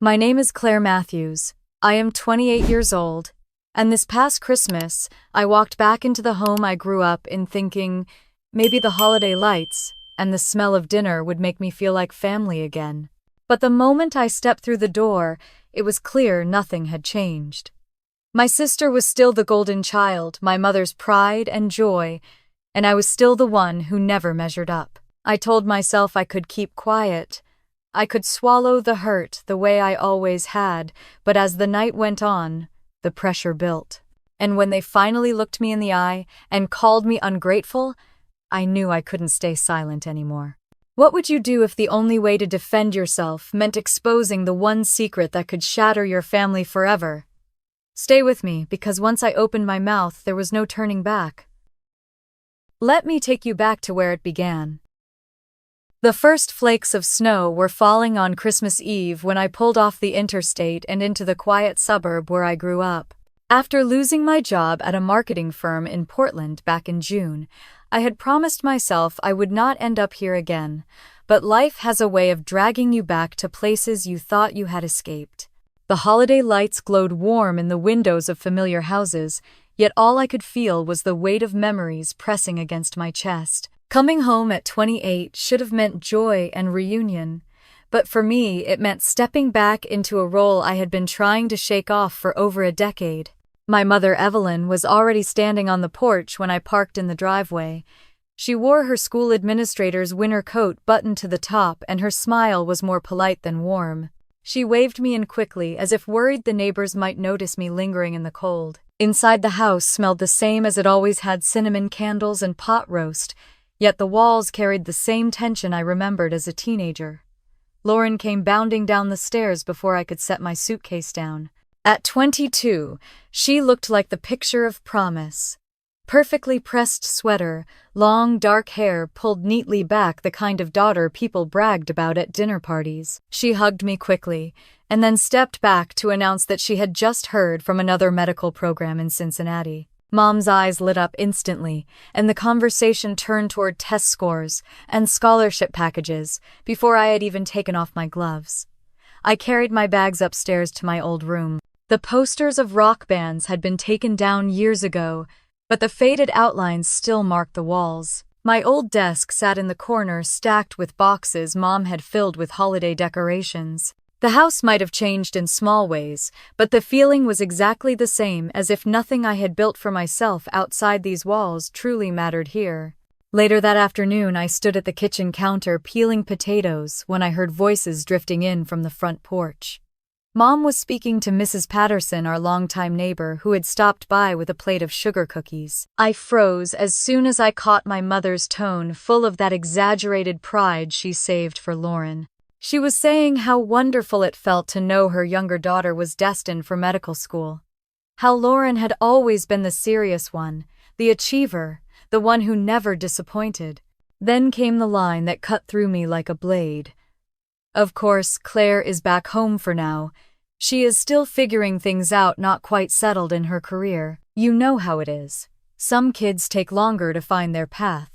My name is Claire Matthews. I am 28 years old, and this past Christmas, I walked back into the home I grew up in thinking maybe the holiday lights and the smell of dinner would make me feel like family again. But the moment I stepped through the door, it was clear nothing had changed. My sister was still the golden child, my mother's pride and joy, and I was still the one who never measured up. I told myself I could keep quiet. I could swallow the hurt the way I always had, but as the night went on, the pressure built. And when they finally looked me in the eye and called me ungrateful, I knew I couldn't stay silent anymore. What would you do if the only way to defend yourself meant exposing the one secret that could shatter your family forever? Stay with me, because once I opened my mouth, there was no turning back. Let me take you back to where it began. The first flakes of snow were falling on Christmas Eve when I pulled off the interstate and into the quiet suburb where I grew up. After losing my job at a marketing firm in Portland back in June, I had promised myself I would not end up here again, but life has a way of dragging you back to places you thought you had escaped. The holiday lights glowed warm in the windows of familiar houses, yet all I could feel was the weight of memories pressing against my chest. Coming home at 28 should have meant joy and reunion, but for me it meant stepping back into a role I had been trying to shake off for over a decade. My mother, Evelyn, was already standing on the porch when I parked in the driveway. She wore her school administrator's winter coat buttoned to the top, and her smile was more polite than warm. She waved me in quickly, as if worried the neighbors might notice me lingering in the cold. Inside the house smelled the same as it always had: cinnamon candles and pot roast, yet the walls carried the same tension I remembered as a teenager. Lauren came bounding down the stairs before I could set my suitcase down. At 22, she looked like the picture of promise. Perfectly pressed sweater, long dark hair pulled neatly back, the kind of daughter people bragged about at dinner parties. She hugged me quickly, and then stepped back to announce that she had just heard from another medical program in Cincinnati. Mom's eyes lit up instantly, and the conversation turned toward test scores and scholarship packages before I had even taken off my gloves. I carried my bags upstairs to my old room. The posters of rock bands had been taken down years ago, but the faded outlines still marked the walls. My old desk sat in the corner, stacked with boxes Mom had filled with holiday decorations. The house might have changed in small ways, but the feeling was exactly the same, as if nothing I had built for myself outside these walls truly mattered here. Later that afternoon, I stood at the kitchen counter peeling potatoes when I heard voices drifting in from the front porch. Mom was speaking to Mrs. Patterson, our longtime neighbor, who had stopped by with a plate of sugar cookies. I froze as soon as I caught my mother's tone, full of that exaggerated pride she saved for Lauren. She was saying how wonderful it felt to know her younger daughter was destined for medical school. How Lauren had always been the serious one, the achiever, the one who never disappointed. Then came the line that cut through me like a blade. Of course, Claire is back home for now. She is still figuring things out, not quite settled in her career. You know how it is. Some kids take longer to find their path.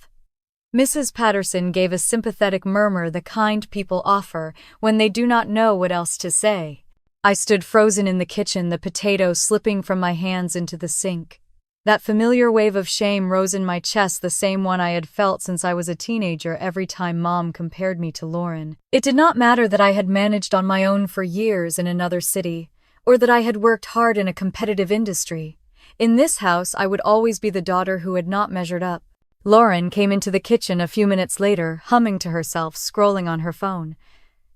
Mrs. Patterson gave a sympathetic murmur the kind people offer when they do not know what else to say. I stood frozen in the kitchen, the potato slipping from my hands into the sink. That familiar wave of shame rose in my chest, the same one I had felt since I was a teenager every time Mom compared me to Lauren. It did not matter that I had managed on my own for years in another city, or that I had worked hard in a competitive industry. In this house, I would always be the daughter who had not measured up. Lauren came into the kitchen a few minutes later, humming to herself, scrolling on her phone.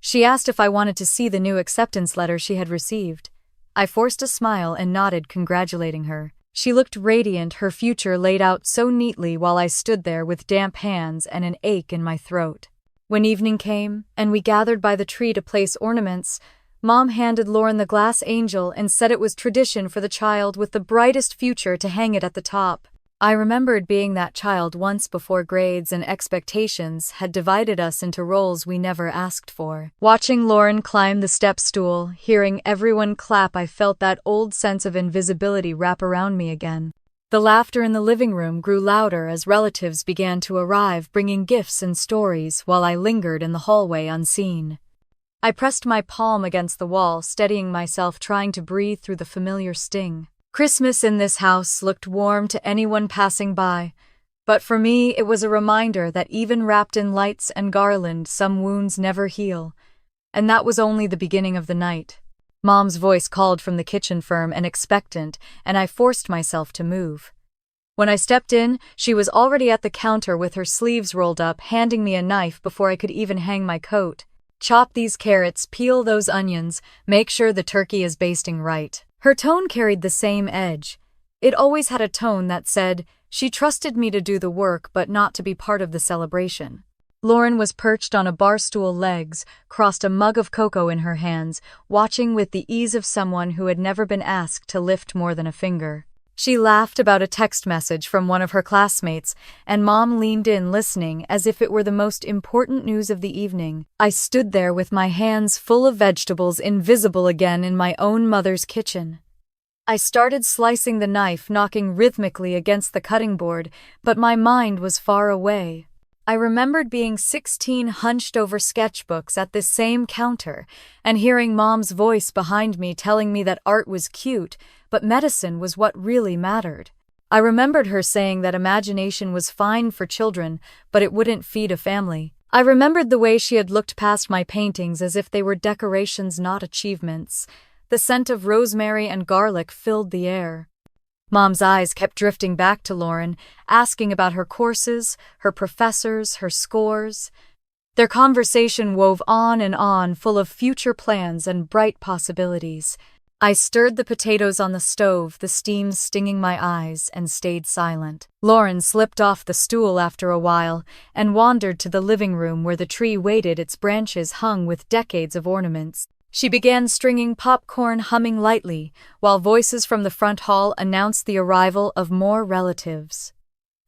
She asked if I wanted to see the new acceptance letter she had received. I forced a smile and nodded, congratulating her. She looked radiant, her future laid out so neatly, while I stood there with damp hands and an ache in my throat. When evening came, and we gathered by the tree to place ornaments, Mom handed Lauren the glass angel and said it was tradition for the child with the brightest future to hang it at the top. I remembered being that child once before grades and expectations had divided us into roles we never asked for. Watching Lauren climb the step stool, hearing everyone clap, I felt that old sense of invisibility wrap around me again. The laughter in the living room grew louder as relatives began to arrive, bringing gifts and stories, while I lingered in the hallway unseen. I pressed my palm against the wall, steadying myself, trying to breathe through the familiar sting. Christmas in this house looked warm to anyone passing by, but for me it was a reminder that even wrapped in lights and garland, some wounds never heal. And that was only the beginning of the night. Mom's voice called from the kitchen, firm and expectant, and I forced myself to move. When I stepped in, she was already at the counter with her sleeves rolled up, handing me a knife before I could even hang my coat. "Chop these carrots, peel those onions, make sure the turkey is basting right." Her tone carried the same edge. It always had a tone that said she trusted me to do the work but not to be part of the celebration. Lauren was perched on a bar stool, legs crossed, a mug of cocoa in her hands, watching with the ease of someone who had never been asked to lift more than a finger. She laughed about a text message from one of her classmates, and Mom leaned in, listening as if it were the most important news of the evening. I stood there with my hands full of vegetables, invisible again in my own mother's kitchen. I started slicing the knife, knocking rhythmically against the cutting board, but my mind was far away. I remembered being 16, hunched over sketchbooks at this same counter, and hearing Mom's voice behind me telling me that art was cute, but medicine was what really mattered. I remembered her saying that imagination was fine for children, but it wouldn't feed a family. I remembered the way she had looked past my paintings as if they were decorations, not achievements. The scent of rosemary and garlic filled the air. Mom's eyes kept drifting back to Lauren, asking about her courses, her professors, her scores. Their conversation wove on and on, full of future plans and bright possibilities. I stirred the potatoes on the stove, the steam stinging my eyes, and stayed silent. Lauren slipped off the stool after a while and wandered to the living room where the tree waited, its branches hung with decades of ornaments. She began stringing popcorn, humming lightly, while voices from the front hall announced the arrival of more relatives.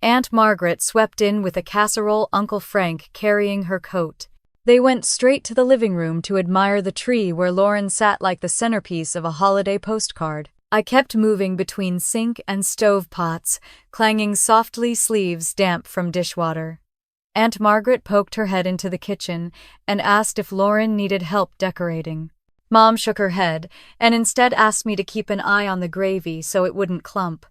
Aunt Margaret swept in with a casserole, Uncle Frank carrying her coat. They went straight to the living room to admire the tree where Lauren sat like the centerpiece of a holiday postcard. I kept moving between sink and stove pots, clanging softly, sleeves damp from dishwater. Aunt Margaret poked her head into the kitchen and asked if Lauren needed help decorating. Mom shook her head and instead asked me to keep an eye on the gravy so it wouldn't clump.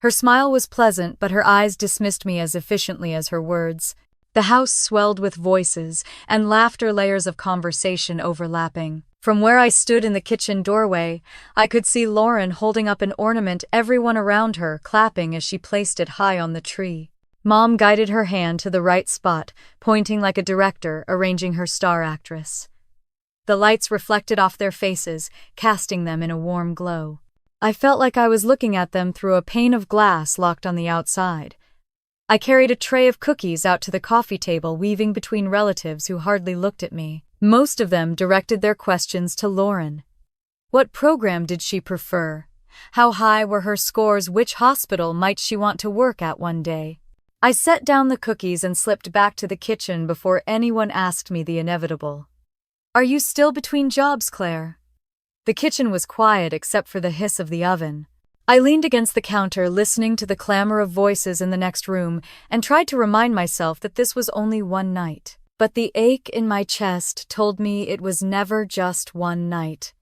Her smile was pleasant, but her eyes dismissed me as efficiently as her words. The house swelled with voices and laughter, layers of conversation overlapping. From where I stood in the kitchen doorway, I could see Lauren holding up an ornament, everyone around her clapping as she placed it high on the tree. Mom guided her hand to the right spot, pointing like a director arranging her star actress. The lights reflected off their faces, casting them in a warm glow. I felt like I was looking at them through a pane of glass locked on the outside. I carried a tray of cookies out to the coffee table, weaving between relatives who hardly looked at me. Most of them directed their questions to Lauren. What program did she prefer? How high were her scores? Which hospital might she want to work at one day? I set down the cookies and slipped back to the kitchen before anyone asked me the inevitable. "Are you still between jobs, Claire?" The kitchen was quiet except for the hiss of the oven. I leaned against the counter, listening to the clamor of voices in the next room, and tried to remind myself that this was only one night. But the ache in my chest told me it was never just one night.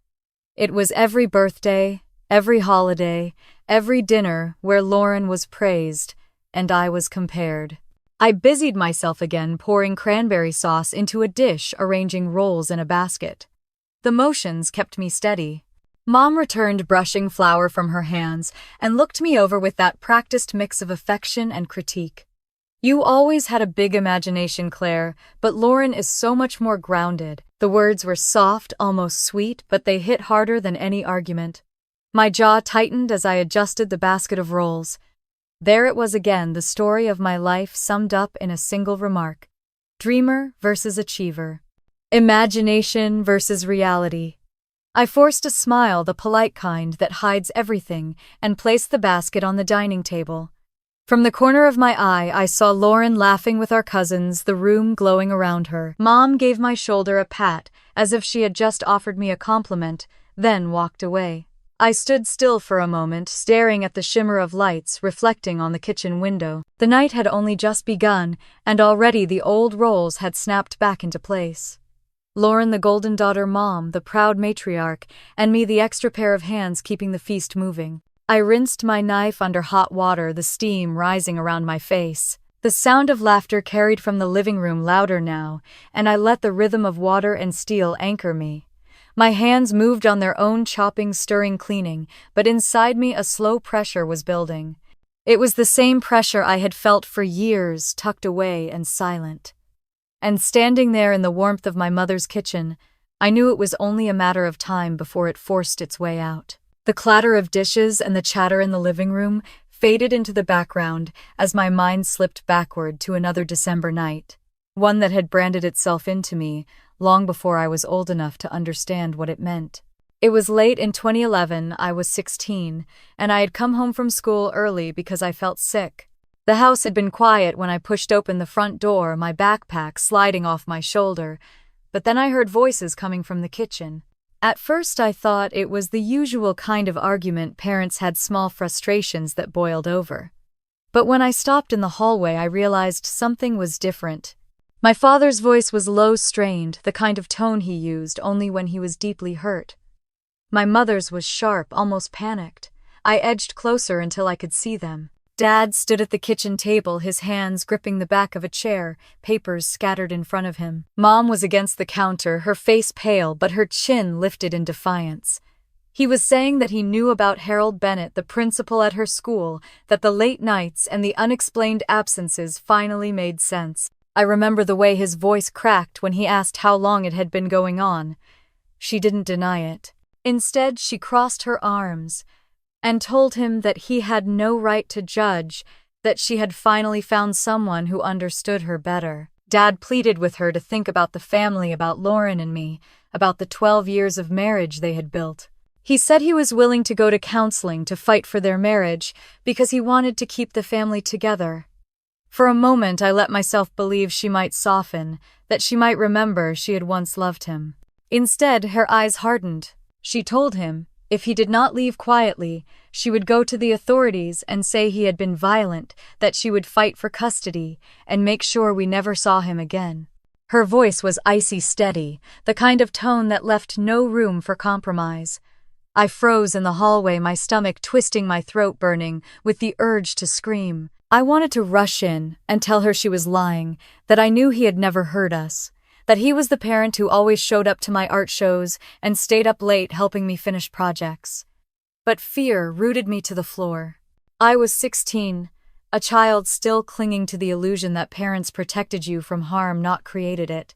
It was every birthday, every holiday, every dinner where Lauren was praised, and I was compared. I busied myself again, pouring cranberry sauce into a dish, arranging rolls in a basket. The motions kept me steady. Mom returned, brushing flour from her hands, and looked me over with that practiced mix of affection and critique. "You always had a big imagination, Claire, but Lauren is so much more grounded." The words were soft, almost sweet, but they hit harder than any argument. My jaw tightened as I adjusted the basket of rolls. There it was again, the story of my life summed up in a single remark. Dreamer versus achiever. Imagination versus reality. I forced a smile, the polite kind that hides everything, and placed the basket on the dining table. From the corner of my eye, I saw Lauren laughing with our cousins, the room glowing around her. Mom gave my shoulder a pat, as if she had just offered me a compliment, then walked away. I stood still for a moment, staring at the shimmer of lights reflecting on the kitchen window. The night had only just begun, and already the old roles had snapped back into place. Lauren the golden daughter, Mom the proud matriarch, and me the extra pair of hands keeping the feast moving. I rinsed my knife under hot water, the steam rising around my face. The sound of laughter carried from the living room louder now, and I let the rhythm of water and steel anchor me. My hands moved on their own, chopping, stirring, cleaning, but inside me a slow pressure was building. It was the same pressure I had felt for years, tucked away and silent. And standing there in the warmth of my mother's kitchen, I knew it was only a matter of time before it forced its way out. The clatter of dishes and the chatter in the living room faded into the background as my mind slipped backward to another December night, one that had branded itself into me long before I was old enough to understand what it meant. It was late in 2011, I was 16, and I had come home from school early because I felt sick. The house had been quiet when I pushed open the front door, my backpack sliding off my shoulder, but then I heard voices coming from the kitchen. At first I thought it was the usual kind of argument parents had, small frustrations that boiled over. But when I stopped in the hallway I realized something was different. My father's voice was low, strained, the kind of tone he used only when he was deeply hurt. My mother's was sharp, almost panicked. I edged closer until I could see them. Dad stood at the kitchen table, his hands gripping the back of a chair, papers scattered in front of him. Mom was against the counter, her face pale but her chin lifted in defiance. He was saying that he knew about Harold Bennett, the principal at her school, that the late nights and the unexplained absences finally made sense. I remember the way his voice cracked when he asked how long it had been going on. She didn't deny it. Instead, she crossed her arms and told him that he had no right to judge, that she had finally found someone who understood her better. Dad pleaded with her to think about the family, about Lauren and me, about the 12 years of marriage they had built. He said he was willing to go to counseling to fight for their marriage because he wanted to keep the family together. For a moment I let myself believe she might soften, that she might remember she had once loved him. Instead, her eyes hardened. She told him, if he did not leave quietly, she would go to the authorities and say he had been violent, that she would fight for custody and make sure we never saw him again. Her voice was icy steady, the kind of tone that left no room for compromise. I froze in the hallway, my stomach twisting, my throat burning, with the urge to scream. I wanted to rush in and tell her she was lying, that I knew he had never hurt us, that he was the parent who always showed up to my art shows and stayed up late helping me finish projects. But fear rooted me to the floor. I was 16, a child still clinging to the illusion that parents protected you from harm, not created it.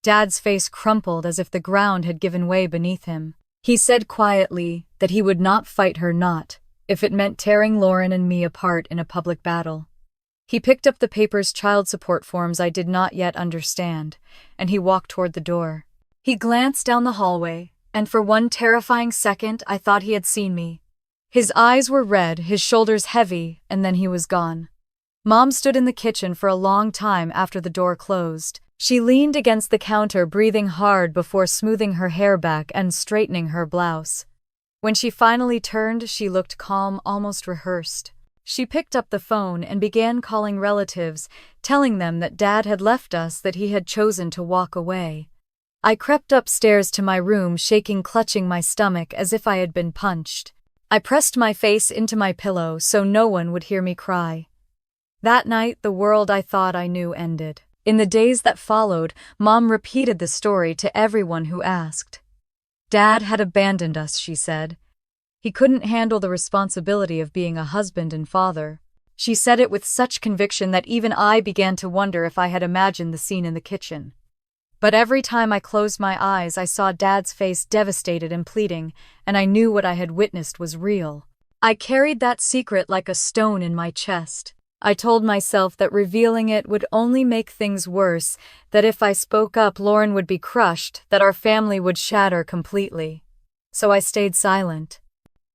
Dad's face crumpled as if the ground had given way beneath him. He said quietly that he would not fight her, not if it meant tearing Lauren and me apart in a public battle. He picked up the paper's child support forms I did not yet understand, and he walked toward the door. He glanced down the hallway, and for one terrifying second I thought he had seen me. His eyes were red, his shoulders heavy, and then he was gone. Mom stood in the kitchen for a long time after the door closed. She leaned against the counter, breathing hard before smoothing her hair back and straightening her blouse. When she finally turned, she looked calm, almost rehearsed. She picked up the phone and began calling relatives, telling them that Dad had left us, that he had chosen to walk away. I crept upstairs to my room, shaking, clutching my stomach as if I had been punched. I pressed my face into my pillow so no one would hear me cry. That night, the world I thought I knew ended. In the days that followed, Mom repeated the story to everyone who asked. Dad had abandoned us, she said. He couldn't handle the responsibility of being a husband and father. She said it with such conviction that even I began to wonder if I had imagined the scene in the kitchen. But every time I closed my eyes, I saw Dad's face, devastated and pleading, and I knew what I had witnessed was real. I carried that secret like a stone in my chest. I told myself that revealing it would only make things worse, that if I spoke up, Lauren would be crushed, that our family would shatter completely. So I stayed silent.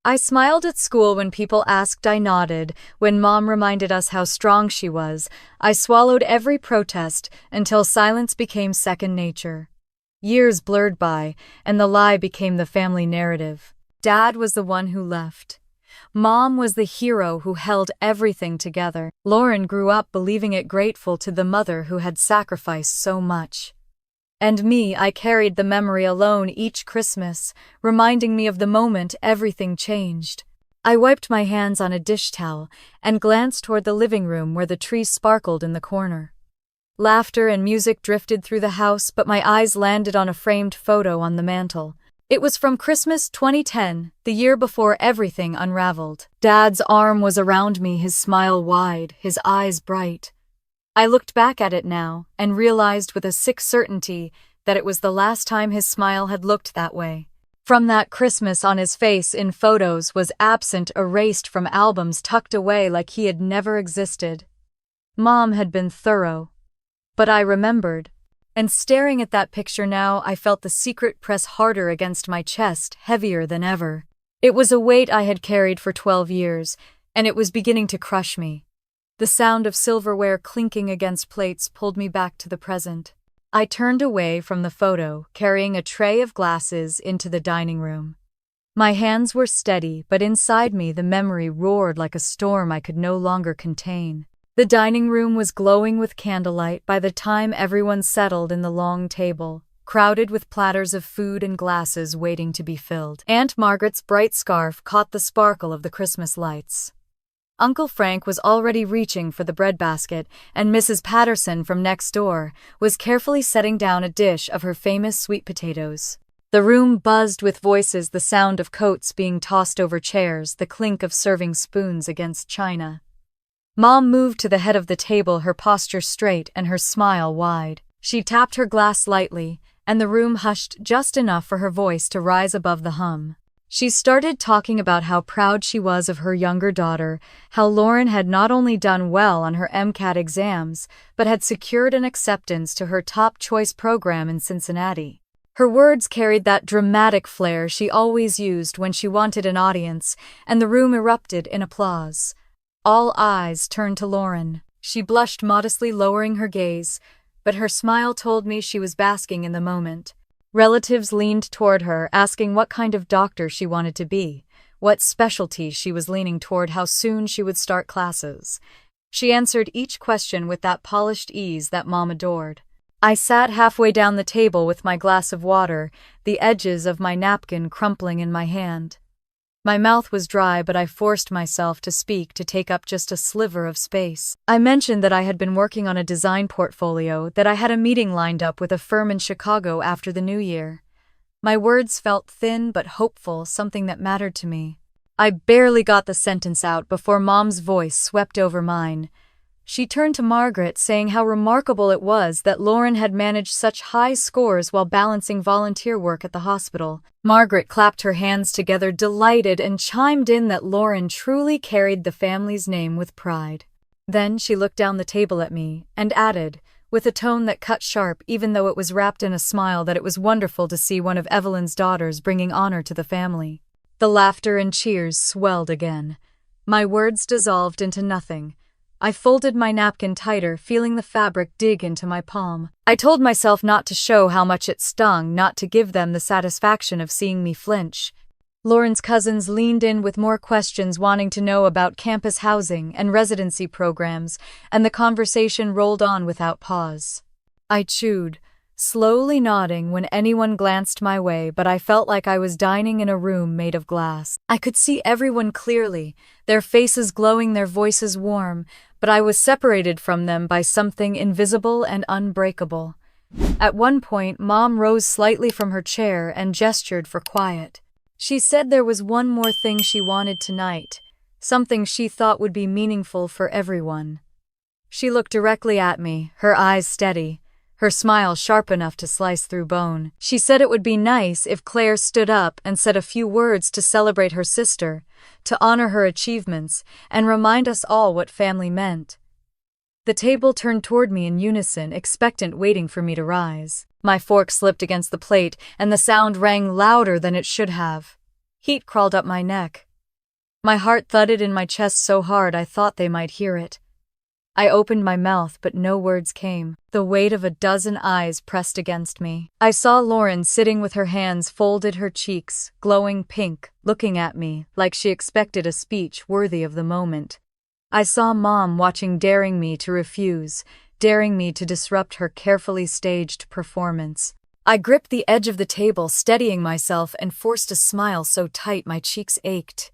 I smiled at school when people asked, I nodded. When Mom reminded us how strong she was, I swallowed every protest until silence became second nature. Years blurred by, and the lie became the family narrative. Dad was the one who left. Mom was the hero who held everything together. Lauren grew up believing it, grateful to the mother who had sacrificed so much. And me, I carried the memory alone each Christmas, reminding me of the moment everything changed. I wiped my hands on a dish towel and glanced toward the living room where the tree sparkled in the corner. Laughter and music drifted through the house, but my eyes landed on a framed photo on the mantel. It was from Christmas 2010, the year before everything unraveled. Dad's arm was around me, his smile wide, his eyes bright. I looked back at it now and realized with a sick certainty that it was the last time his smile had looked that way. From that Christmas on his face in photos was absent, erased from albums, tucked away like he had never existed. Mom had been thorough, but I remembered. And staring at that picture now, I felt the secret press harder against my chest, heavier than ever. It was a weight I had carried for 12 years, and it was beginning to crush me. The sound of silverware clinking against plates pulled me back to the present. I turned away from the photo, carrying a tray of glasses into the dining room. My hands were steady, but inside me the memory roared like a storm I could no longer contain. The dining room was glowing with candlelight by the time everyone settled in the long table, crowded with platters of food and glasses waiting to be filled. Aunt Margaret's bright scarf caught the sparkle of the Christmas lights. Uncle Frank was already reaching for the breadbasket, and Mrs. Patterson from next door was carefully setting down a dish of her famous sweet potatoes. The room buzzed with voices, the sound of coats being tossed over chairs, the clink of serving spoons against china. Mom moved to the head of the table, her posture straight and her smile wide. She tapped her glass lightly, and the room hushed just enough for her voice to rise above the hum. She started talking about how proud she was of her younger daughter, how Lauren had not only done well on her MCAT exams, but had secured an acceptance to her top choice program in Cincinnati. Her words carried that dramatic flair she always used when she wanted an audience, and the room erupted in applause. All eyes turned to Lauren. She blushed modestly, lowering her gaze, but her smile told me she was basking in the moment. Relatives leaned toward her, asking what kind of doctor she wanted to be, what specialty she was leaning toward, how soon she would start classes. She answered each question with that polished ease that Mom adored. I sat halfway down the table with my glass of water, the edges of my napkin crumpling in my hand. My mouth was dry, but I forced myself to speak, to take up just a sliver of space. I mentioned that I had been working on a design portfolio, that I had a meeting lined up with a firm in Chicago after the new year. My words felt thin but hopeful, something that mattered to me. I barely got the sentence out before Mom's voice swept over mine. She turned to Margaret, saying how remarkable it was that Lauren had managed such high scores while balancing volunteer work at the hospital. Margaret clapped her hands together, delighted, and chimed in that Lauren truly carried the family's name with pride. Then she looked down the table at me and added, with a tone that cut sharp even though it was wrapped in a smile, that it was wonderful to see one of Evelyn's daughters bringing honor to the family. The laughter and cheers swelled again. My words dissolved into nothing. I folded my napkin tighter, feeling the fabric dig into my palm. I told myself not to show how much it stung, not to give them the satisfaction of seeing me flinch. Lauren's cousins leaned in with more questions, wanting to know about campus housing and residency programs, and the conversation rolled on without pause. I chewed, slowly nodding when anyone glanced my way, but I felt like I was dining in a room made of glass. I could see everyone clearly, their faces glowing, their voices warm, but I was separated from them by something invisible and unbreakable. At one point, Mom rose slightly from her chair and gestured for quiet. She said there was one more thing she wanted tonight, something she thought would be meaningful for everyone. She looked directly at me, her eyes steady, her smile sharp enough to slice through bone. She said it would be nice if Claire stood up and said a few words to celebrate her sister, to honor her achievements, and remind us all what family meant. The table turned toward me in unison, expectant, waiting for me to rise. My fork slipped against the plate, and the sound rang louder than it should have. Heat crawled up my neck. My heart thudded in my chest so hard I thought they might hear it. I opened my mouth, but no words came. The weight of a dozen eyes pressed against me. I saw Lauren sitting with her hands folded, her cheeks glowing pink, looking at me like she expected a speech worthy of the moment. I saw Mom watching, daring me to refuse, daring me to disrupt her carefully staged performance. I gripped the edge of the table, steadying myself, and forced a smile so tight my cheeks ached.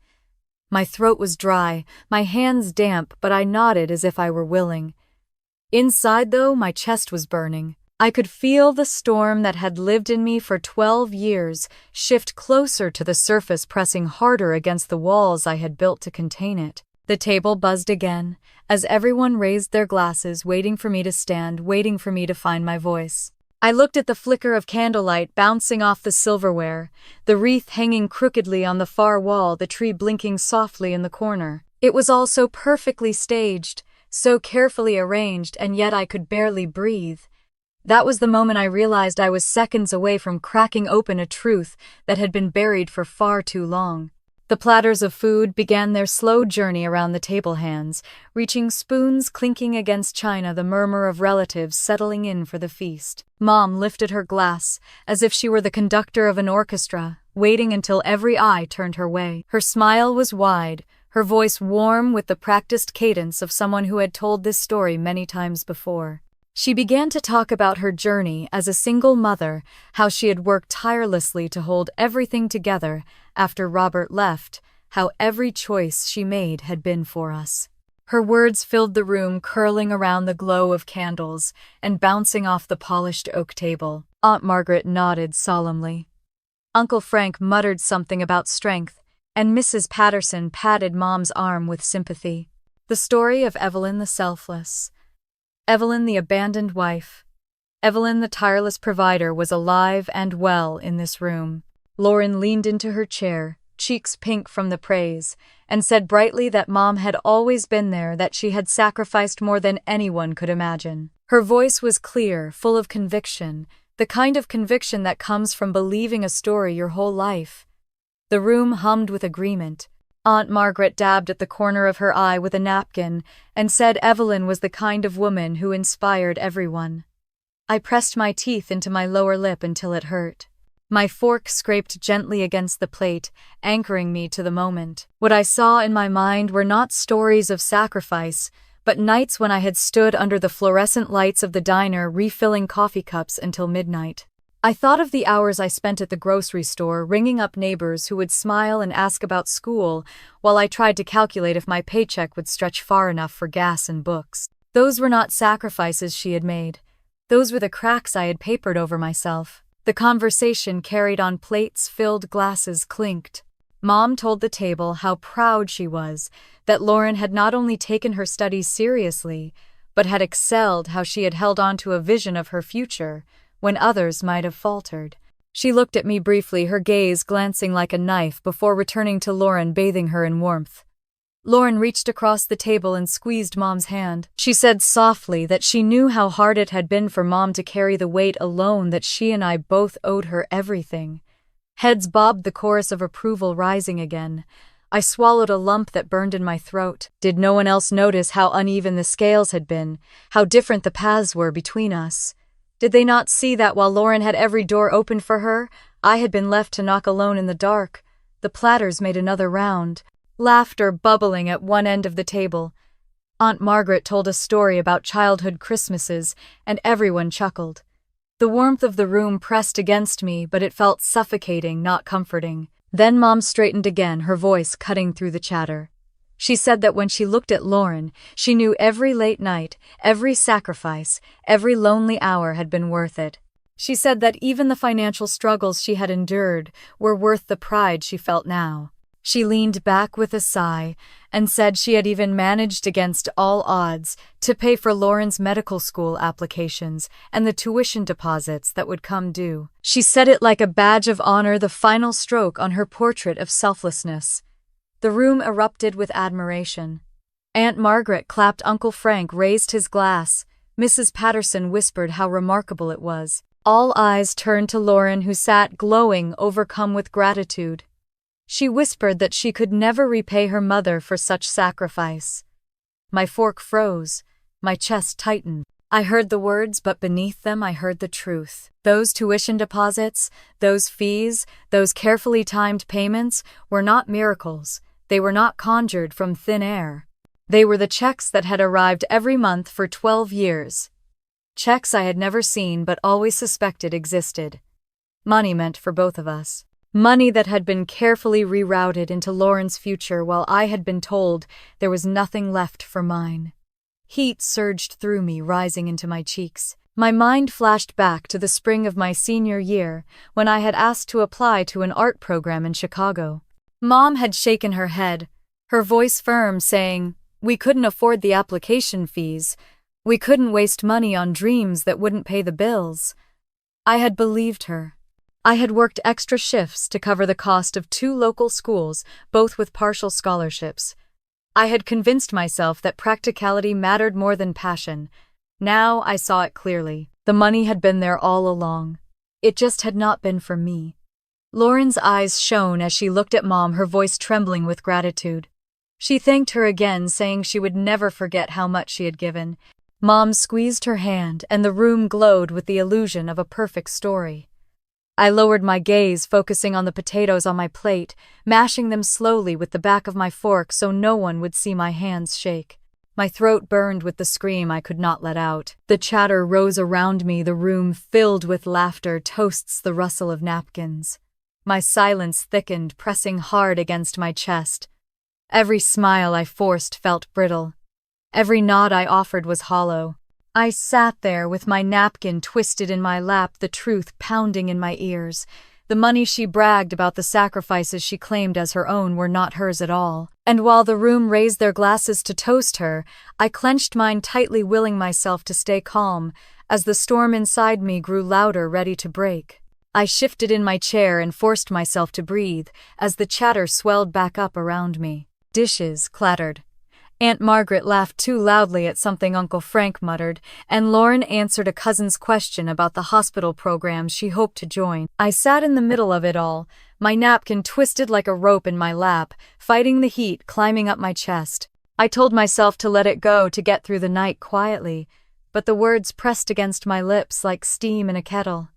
My throat was dry, my hands damp, but I nodded as if I were willing. Inside, though, my chest was burning. I could feel the storm that had lived in me for 12 years shift closer to the surface, pressing harder against the walls I had built to contain it. The table buzzed again, as everyone raised their glasses, waiting for me to stand, waiting for me to find my voice. I looked at the flicker of candlelight bouncing off the silverware, the wreath hanging crookedly on the far wall, the tree blinking softly in the corner. It was all so perfectly staged, so carefully arranged, and yet I could barely breathe. That was the moment I realized I was seconds away from cracking open a truth that had been buried for far too long. The platters of food began their slow journey around the table, hands reaching spoons clinking against china, the murmur of relatives settling in for the feast. Mom lifted her glass, as if she were the conductor of an orchestra, waiting until every eye turned her way. Her smile was wide, her voice warm with the practiced cadence of someone who had told this story many times before. She began to talk about her journey as a single mother, how she had worked tirelessly to hold everything together after Robert left, how every choice she made had been for us. Her words filled the room, curling around the glow of candles and bouncing off the polished oak table. Aunt Margaret nodded solemnly. Uncle Frank muttered something about strength, and Mrs. Patterson patted Mom's arm with sympathy. The story of Evelyn the selfless, Evelyn the abandoned wife, Evelyn the tireless provider was alive and well in this room. Lauren leaned into her chair, cheeks pink from the praise, and said brightly that Mom had always been there, that she had sacrificed more than anyone could imagine. Her voice was clear, full of conviction, the kind of conviction that comes from believing a story your whole life. The room hummed with agreement. Aunt Margaret dabbed at the corner of her eye with a napkin and said Evelyn was the kind of woman who inspired everyone. I pressed my teeth into my lower lip until it hurt. My fork scraped gently against the plate, anchoring me to the moment. What I saw in my mind were not stories of sacrifice, but nights when I had stood under the fluorescent lights of the diner refilling coffee cups until midnight. I thought of the hours I spent at the grocery store ringing up neighbors who would smile and ask about school while I tried to calculate if my paycheck would stretch far enough for gas and books. Those were not sacrifices she had made. Those were the cracks I had papered over myself. The conversation carried on, plates filled, glasses clinked. Mom told the table how proud she was that Lauren had not only taken her studies seriously, but had excelled, how she had held on to a vision of her future when others might have faltered. She looked at me briefly, her gaze glancing like a knife, before returning to Lauren, bathing her in warmth. Lauren reached across the table and squeezed Mom's hand. She said softly that she knew how hard it had been for Mom to carry the weight alone, that she and I both owed her everything. Heads bobbed, the chorus of approval rising again. I swallowed a lump that burned in my throat. Did no one else notice how uneven the scales had been, how different the paths were between us? Did they not see that while Lauren had every door open for her, I had been left to knock alone in the dark? The platters made another round, laughter bubbling at one end of the table. Aunt Margaret told a story about childhood Christmases, and everyone chuckled. The warmth of the room pressed against me, but it felt suffocating, not comforting. Then Mom straightened again, her voice cutting through the chatter. She said that when she looked at Lauren, she knew every late night, every sacrifice, every lonely hour had been worth it. She said that even the financial struggles she had endured were worth the pride she felt now. She leaned back with a sigh and said she had even managed, against all odds, to pay for Lauren's medical school applications and the tuition deposits that would come due. She said it like a badge of honor, the final stroke on her portrait of selflessness. The room erupted with admiration. Aunt Margaret clapped, Uncle Frank raised his glass, Mrs. Patterson whispered how remarkable it was. All eyes turned to Lauren, who sat glowing, overcome with gratitude. She whispered that she could never repay her mother for such sacrifice. My fork froze, my chest tightened. I heard the words, but beneath them I heard the truth. Those tuition deposits, those fees, those carefully timed payments were not miracles. They were not conjured from thin air. They were the checks that had arrived every month for 12 years. Checks I had never seen but always suspected existed. Money meant for both of us. Money that had been carefully rerouted into Lauren's future while I had been told there was nothing left for mine. Heat surged through me, rising into my cheeks. My mind flashed back to the spring of my senior year when I had asked to apply to an art program in Chicago. Mom had shaken her head, her voice firm, saying, "We couldn't afford the application fees. We couldn't waste money on dreams that wouldn't pay the bills." I had believed her. I had worked extra shifts to cover the cost of 2 local schools, both with partial scholarships. I had convinced myself that practicality mattered more than passion. Now I saw it clearly. The money had been there all along. It just had not been for me. Lauren's eyes shone as she looked at Mom, her voice trembling with gratitude. She thanked her again, saying she would never forget how much she had given. Mom squeezed her hand, and the room glowed with the illusion of a perfect story. I lowered my gaze, focusing on the potatoes on my plate, mashing them slowly with the back of my fork so no one would see my hands shake. My throat burned with the scream I could not let out. The chatter rose around me, the room filled with laughter, toasts, the rustle of napkins. My silence thickened, pressing hard against my chest. Every smile I forced felt brittle. Every nod I offered was hollow. I sat there with my napkin twisted in my lap, the truth pounding in my ears. The money she bragged about, the sacrifices she claimed as her own, were not hers at all. And while the room raised their glasses to toast her, I clenched mine tightly, willing myself to stay calm, as the storm inside me grew louder, ready to break. I shifted in my chair and forced myself to breathe, as the chatter swelled back up around me. Dishes clattered. Aunt Margaret laughed too loudly at something Uncle Frank muttered, and Lauren answered a cousin's question about the hospital program she hoped to join. I sat in the middle of it all, my napkin twisted like a rope in my lap, fighting the heat climbing up my chest. I told myself to let it go, to get through the night quietly, but the words pressed against my lips like steam in a kettle.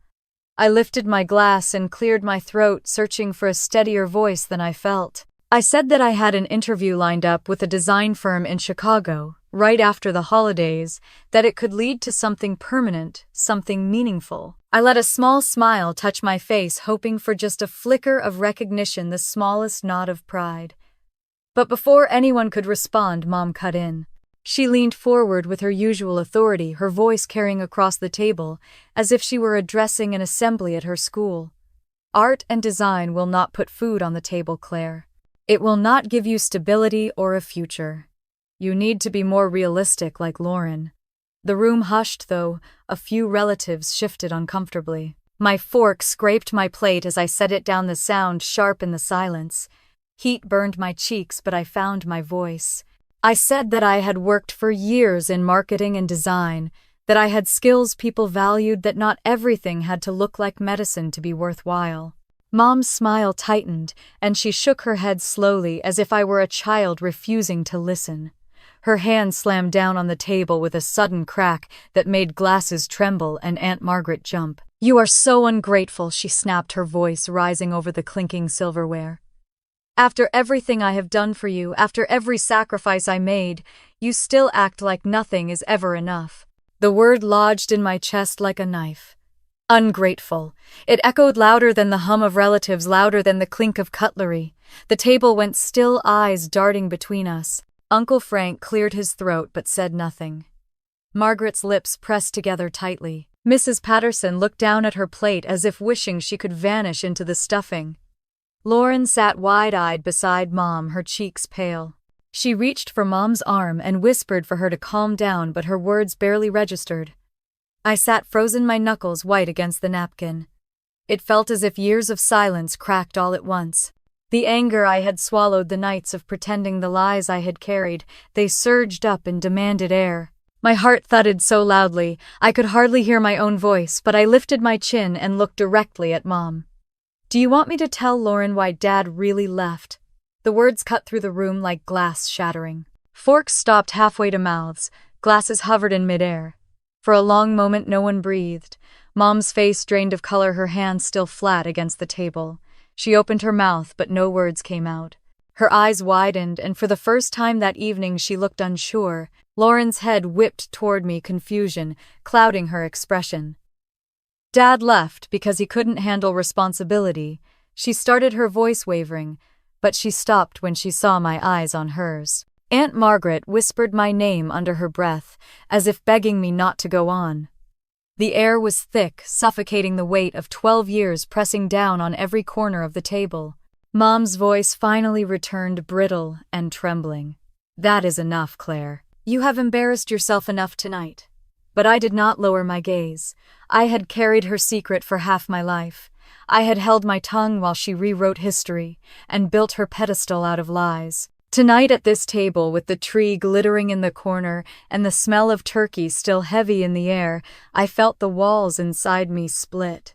I lifted my glass and cleared my throat, searching for a steadier voice than I felt. I said that I had an interview lined up with a design firm in Chicago, right after the holidays, that it could lead to something permanent, something meaningful. I let a small smile touch my face, hoping for just a flicker of recognition, the smallest nod of pride. But before anyone could respond, Mom cut in. She leaned forward with her usual authority, her voice carrying across the table, as if she were addressing an assembly at her school. "Art and design will not put food on the table, Claire. It will not give you stability or a future. You need to be more realistic, like Lauren." The room hushed, though a few relatives shifted uncomfortably. My fork scraped my plate as I set it down, the sound sharp in the silence. Heat burned my cheeks, but I found my voice. I said that I had worked for years in marketing and design, that I had skills people valued, that not everything had to look like medicine to be worthwhile. Mom's smile tightened, and she shook her head slowly, as if I were a child refusing to listen. Her hand slammed down on the table with a sudden crack that made glasses tremble and Aunt Margaret jump. "You are so ungrateful," she snapped, her voice rising over the clinking silverware. "After everything I have done for you, after every sacrifice I made, you still act like nothing is ever enough." The word lodged in my chest like a knife. Ungrateful. It echoed louder than the hum of relatives, louder than the clink of cutlery. The table went still, eyes darting between us. Uncle Frank cleared his throat but said nothing. Margaret's lips pressed together tightly. Mrs. Patterson looked down at her plate as if wishing she could vanish into the stuffing. Lauren sat wide-eyed beside Mom, her cheeks pale. She reached for Mom's arm and whispered for her to calm down, but her words barely registered. I sat frozen, my knuckles white against the napkin. It felt as if years of silence cracked all at once. The anger I had swallowed, the nights of pretending, the lies I had carried, they surged up and demanded air. My heart thudded so loudly, I could hardly hear my own voice, but I lifted my chin and looked directly at Mom. "Do you want me to tell Lauren why Dad really left?" The words cut through the room like glass shattering. Forks stopped halfway to mouths, glasses hovered in midair. For a long moment no one breathed. Mom's face drained of color, her hands still flat against the table. She opened her mouth, but no words came out. Her eyes widened, and for the first time that evening she looked unsure. Lauren's head whipped toward me, confusion clouding her expression. Dad left because he couldn't handle responsibility. She started, her voice wavering, but she stopped when she saw my eyes on hers. Aunt Margaret whispered my name under her breath, as if begging me not to go on. The air was thick, suffocating, the weight of 12 years pressing down on every corner of the table. Mom's voice finally returned, brittle and trembling. "That is enough, Claire. You have embarrassed yourself enough tonight." But I did not lower my gaze. I had carried her secret for half my life. I had held my tongue while she rewrote history and built her pedestal out of lies. Tonight at this table, with the tree glittering in the corner and the smell of turkey still heavy in the air, I felt the walls inside me split.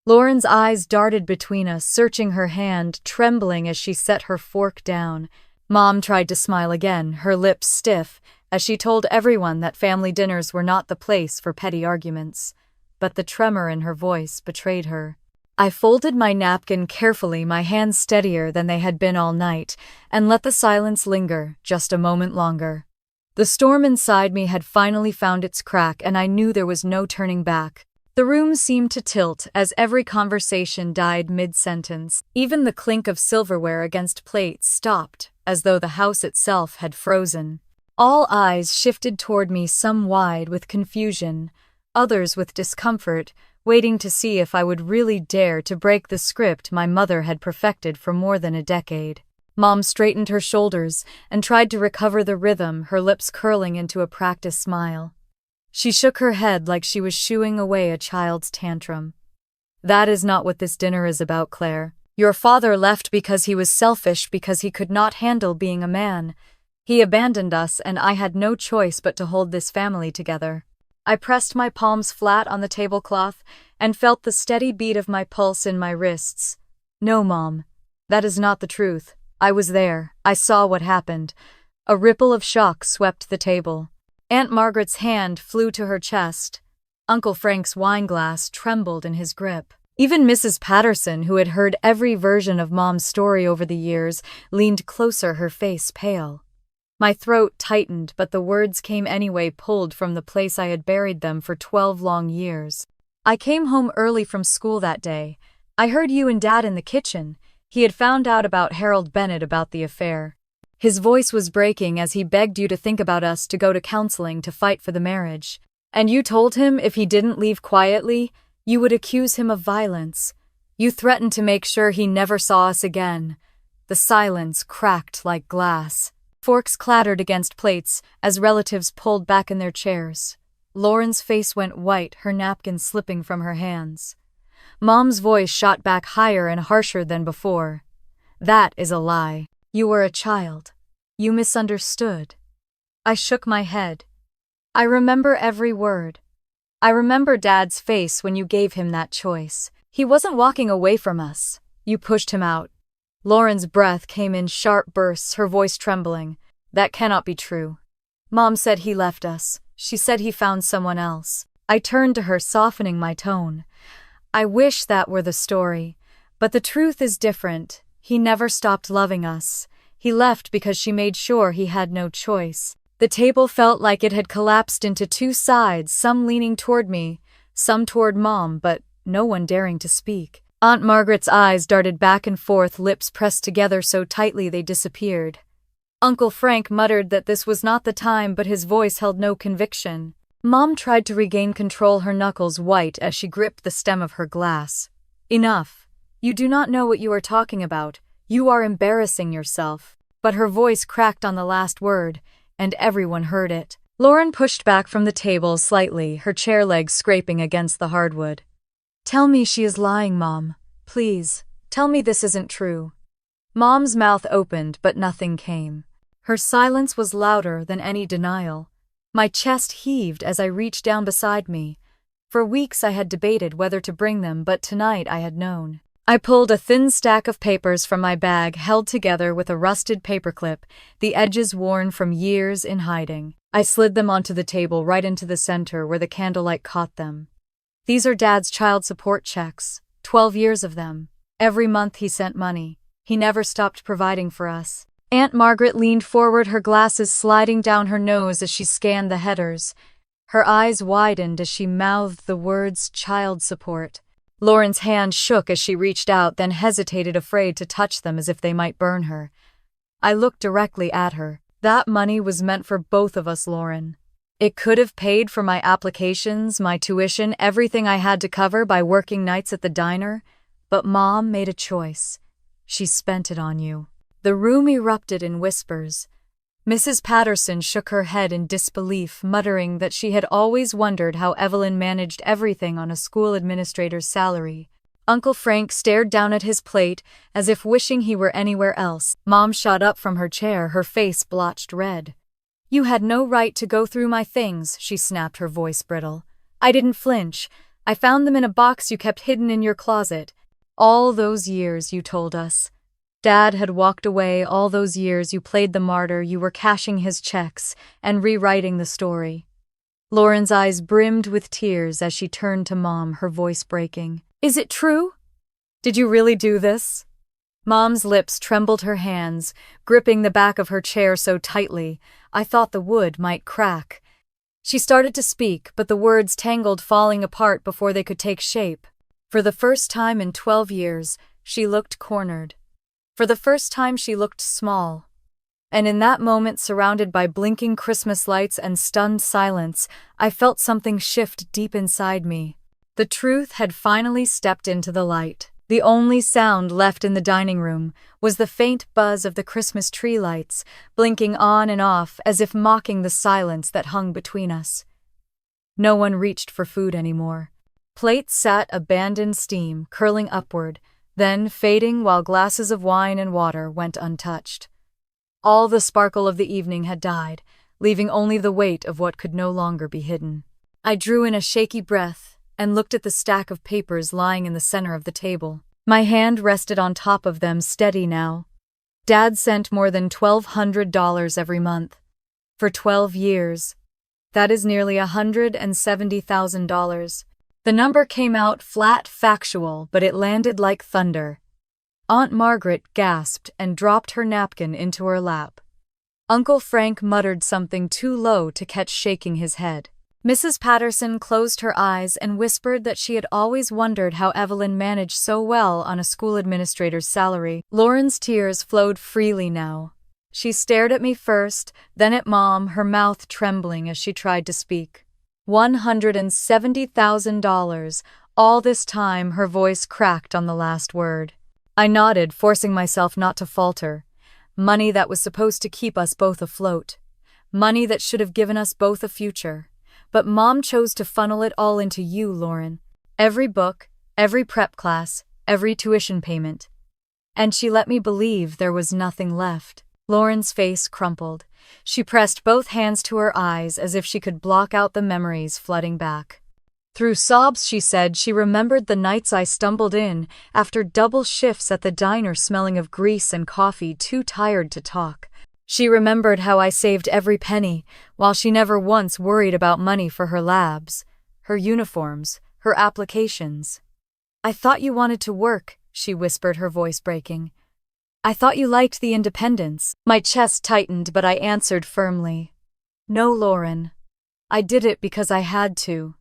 Lauren's eyes darted between us, searching her hand, trembling as she set her fork down. Mom tried to smile again, her lips stiff, as she told everyone that family dinners were not the place for petty arguments. But the tremor in her voice betrayed her. I folded my napkin carefully, my hands steadier than they had been all night, and let the silence linger just a moment longer. The storm inside me had finally found its crack, and I knew there was no turning back. The room seemed to tilt as every conversation died mid-sentence. Even the clink of silverware against plates stopped, as though the house itself had frozen. All eyes shifted toward me, some wide with confusion, others with discomfort, waiting to see if I would really dare to break the script my mother had perfected for more than a decade. Mom straightened her shoulders and tried to recover the rhythm, her lips curling into a practiced smile. She shook her head like she was shooing away a child's tantrum. "That is not what this dinner is about, Claire. Your father left because he was selfish, because he could not handle being a man. He abandoned us, and I had no choice but to hold this family together." I pressed my palms flat on the tablecloth and felt the steady beat of my pulse in my wrists. "No, Mom, that is not the truth. I was there. I saw what happened." A ripple of shock swept the table. Aunt Margaret's hand flew to her chest. Uncle Frank's wineglass trembled in his grip. Even Mrs. Patterson, who had heard every version of Mom's story over the years, leaned closer, her face pale. My throat tightened, but the words came anyway, pulled from the place I had buried them for 12 long years. "I came home early from school that day. I heard you and Dad in the kitchen. He had found out about Harold Bennett, about the affair. His voice was breaking as he begged you to think about us, to go to counseling, to fight for the marriage. And you told him if he didn't leave quietly, you would accuse him of violence. You threatened to make sure he never saw us again." The silence cracked like glass. Forks clattered against plates as relatives pulled back in their chairs. Lauren's face went white, her napkin slipping from her hands. Mom's voice shot back higher and harsher than before. "That is a lie. You were a child. You misunderstood." I shook my head. "I remember every word. I remember Dad's face when you gave him that choice. He wasn't walking away from us. You pushed him out." Lauren's breath came in sharp bursts, her voice trembling. "That cannot be true. Mom said he left us. She said he found someone else." I turned to her, softening my tone. "I wish that were the story, but the truth is different. He never stopped loving us. He left because she made sure he had no choice." The table felt like it had collapsed into two sides, some leaning toward me, some toward Mom, but no one daring to speak. Aunt Margaret's eyes darted back and forth, lips pressed together so tightly they disappeared. Uncle Frank muttered that this was not the time, but his voice held no conviction. Mom tried to regain control, her knuckles white as she gripped the stem of her glass. "Enough. You do not know what you are talking about. You are embarrassing yourself." But her voice cracked on the last word, and everyone heard it. Lauren pushed back from the table slightly, her chair legs scraping against the hardwood. "Tell me she is lying, Mom. Please, tell me this isn't true." Mom's mouth opened, but nothing came. Her silence was louder than any denial. My chest heaved as I reached down beside me. For weeks I had debated whether to bring them, but tonight I had known. I pulled a thin stack of papers from my bag, held together with a rusted paperclip, the edges worn from years in hiding. I slid them onto the table, right into the center where the candlelight caught them. "These are Dad's child support checks, 12 years of them. Every month he sent money. He never stopped providing for us." Aunt Margaret leaned forward, her glasses sliding down her nose as she scanned the headers. Her eyes widened as she mouthed the words child support. Lauren's hand shook as she reached out, then hesitated, afraid to touch them as if they might burn her. I looked directly at her. That money was meant for both of us, Lauren. It could have paid for my applications, my tuition, everything I had to cover by working nights at the diner, but Mom made a choice. She spent it on you. The room erupted in whispers. Mrs. Patterson shook her head in disbelief, muttering that she had always wondered how Evelyn managed everything on a school administrator's salary. Uncle Frank stared down at his plate as if wishing he were anywhere else. Mom shot up from her chair, her face blotched red. "You had no right to go through my things," she snapped, her voice brittle. "I didn't flinch. I found them in a box you kept hidden in your closet. All those years, you told us. Dad had walked away. All those years you played the martyr, you were cashing his checks and rewriting the story." Lauren's eyes brimmed with tears as she turned to Mom, her voice breaking. "Is it true? Did you really do this?" Mom's lips trembled, her hands gripping the back of her chair so tightly I thought the wood might crack. She started to speak, but the words tangled, falling apart before they could take shape. For the first time in 12 years, she looked cornered. For the first time, she looked small. And in that moment, surrounded by blinking Christmas lights and stunned silence, I felt something shift deep inside me. The truth had finally stepped into the light. The only sound left in the dining room was the faint buzz of the Christmas tree lights, blinking on and off as if mocking the silence that hung between us. No one reached for food anymore. Plates sat abandoned, steam curling upward, then fading while glasses of wine and water went untouched. All the sparkle of the evening had died, leaving only the weight of what could no longer be hidden. I drew in a shaky breath and looked at the stack of papers lying in the center of the table. My hand rested on top of them, steady now. Dad sent more than $1,200 every month. For 12 years. That is nearly $170,000. The number came out flat, factual, but it landed like thunder. Aunt Margaret gasped and dropped her napkin into her lap. Uncle Frank muttered something too low to catch, shaking his head. Mrs. Patterson closed her eyes and whispered that she had always wondered how Evelyn managed so well on a school administrator's salary. Lauren's tears flowed freely now. She stared at me first, then at Mom, her mouth trembling as she tried to speak. $170,000. All this time, her voice cracked on the last word. I nodded, forcing myself not to falter. Money that was supposed to keep us both afloat. Money that should have given us both a future. But Mom chose to funnel it all into you, Lauren. Every book, every prep class, every tuition payment. And she let me believe there was nothing left. Lauren's face crumpled. She pressed both hands to her eyes as if she could block out the memories flooding back. Through sobs, she said she remembered the nights I stumbled in after double shifts at the diner, smelling of grease and coffee, too tired to talk. She remembered how I saved every penny, while she never once worried about money for her labs, her uniforms, her applications. "I thought you wanted to work," she whispered, her voice breaking. "I thought you liked the independence." My chest tightened, but I answered firmly. "No, Lauren. I did it because I had to.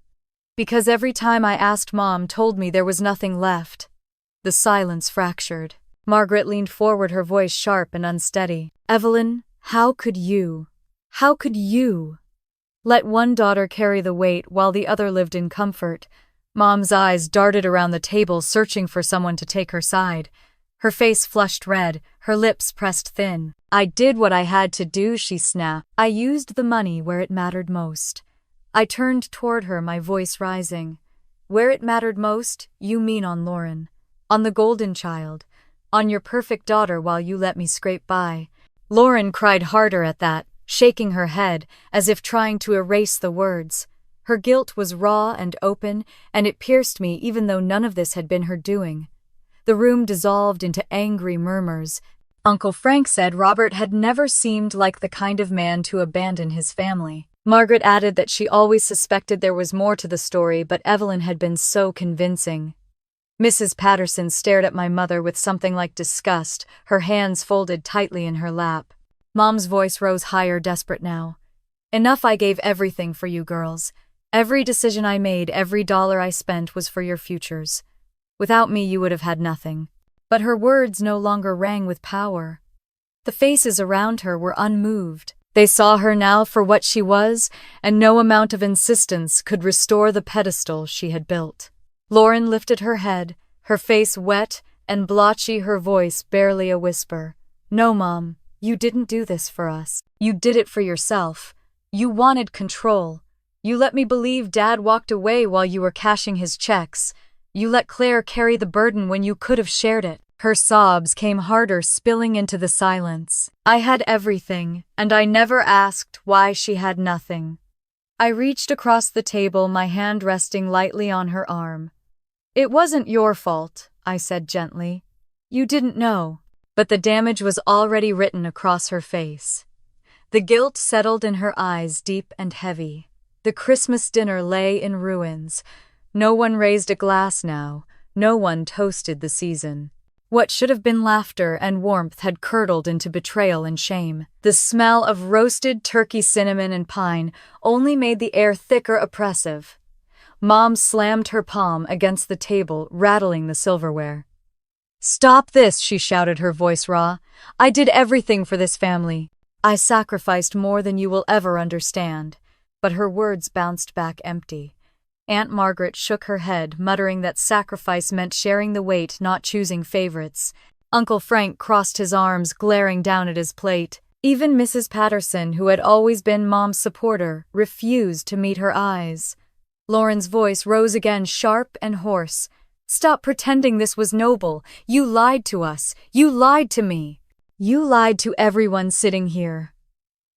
Because every time I asked, Mom told me there was nothing left." The silence fractured. Margaret leaned forward, her voice sharp and unsteady. "Evelyn, how could you? How could you? Let one daughter carry the weight while the other lived in comfort." Mom's eyes darted around the table, searching for someone to take her side. Her face flushed red, her lips pressed thin. "I did what I had to do," she snapped. "I used the money where it mattered most." I turned toward her, my voice rising. "Where it mattered most? You mean on Lauren. On the golden child. On your perfect daughter, while you let me scrape by." Lauren cried harder at that, shaking her head as if trying to erase the words. Her guilt was raw and open, and it pierced me even though none of this had been her doing. The room dissolved into angry murmurs. Uncle Frank said Robert had never seemed like the kind of man to abandon his family. Margaret added that she always suspected there was more to the story, but Evelyn had been so convincing. Mrs. Patterson stared at my mother with something like disgust, her hands folded tightly in her lap. Mom's voice rose higher, desperate now. Enough, I gave everything for you girls. Every decision I made, every dollar I spent was for your futures. Without me, you would have had nothing. But her words no longer rang with power. The faces around her were unmoved. They saw her now for what she was, and no amount of insistence could restore the pedestal she had built. Lauren lifted her head, her face wet and blotchy, her voice barely a whisper. No, Mom, you didn't do this for us. You did it for yourself. You wanted control. You let me believe Dad walked away while you were cashing his checks. You let Claire carry the burden when you could have shared it. Her sobs came harder, spilling into the silence. I had everything, and I never asked why she had nothing. I reached across the table, my hand resting lightly on her arm. It wasn't your fault, I said gently. You didn't know. But the damage was already written across her face. The guilt settled in her eyes, deep and heavy. The Christmas dinner lay in ruins. No one raised a glass now. No one toasted the season. What should have been laughter and warmth had curdled into betrayal and shame. The smell of roasted turkey, cinnamon, and pine only made the air thicker, oppressive. Mom slammed her palm against the table, rattling the silverware. Stop this, she shouted, her voice raw. I did everything for this family. I sacrificed more than you will ever understand. But her words bounced back empty. Aunt Margaret shook her head, muttering that sacrifice meant sharing the weight, not choosing favorites. Uncle Frank crossed his arms, glaring down at his plate. Even Mrs. Patterson, who had always been Mom's supporter, refused to meet her eyes. Lauren's voice rose again, sharp and hoarse. Stop pretending this was noble. You lied to us. You lied to me. You lied to everyone sitting here.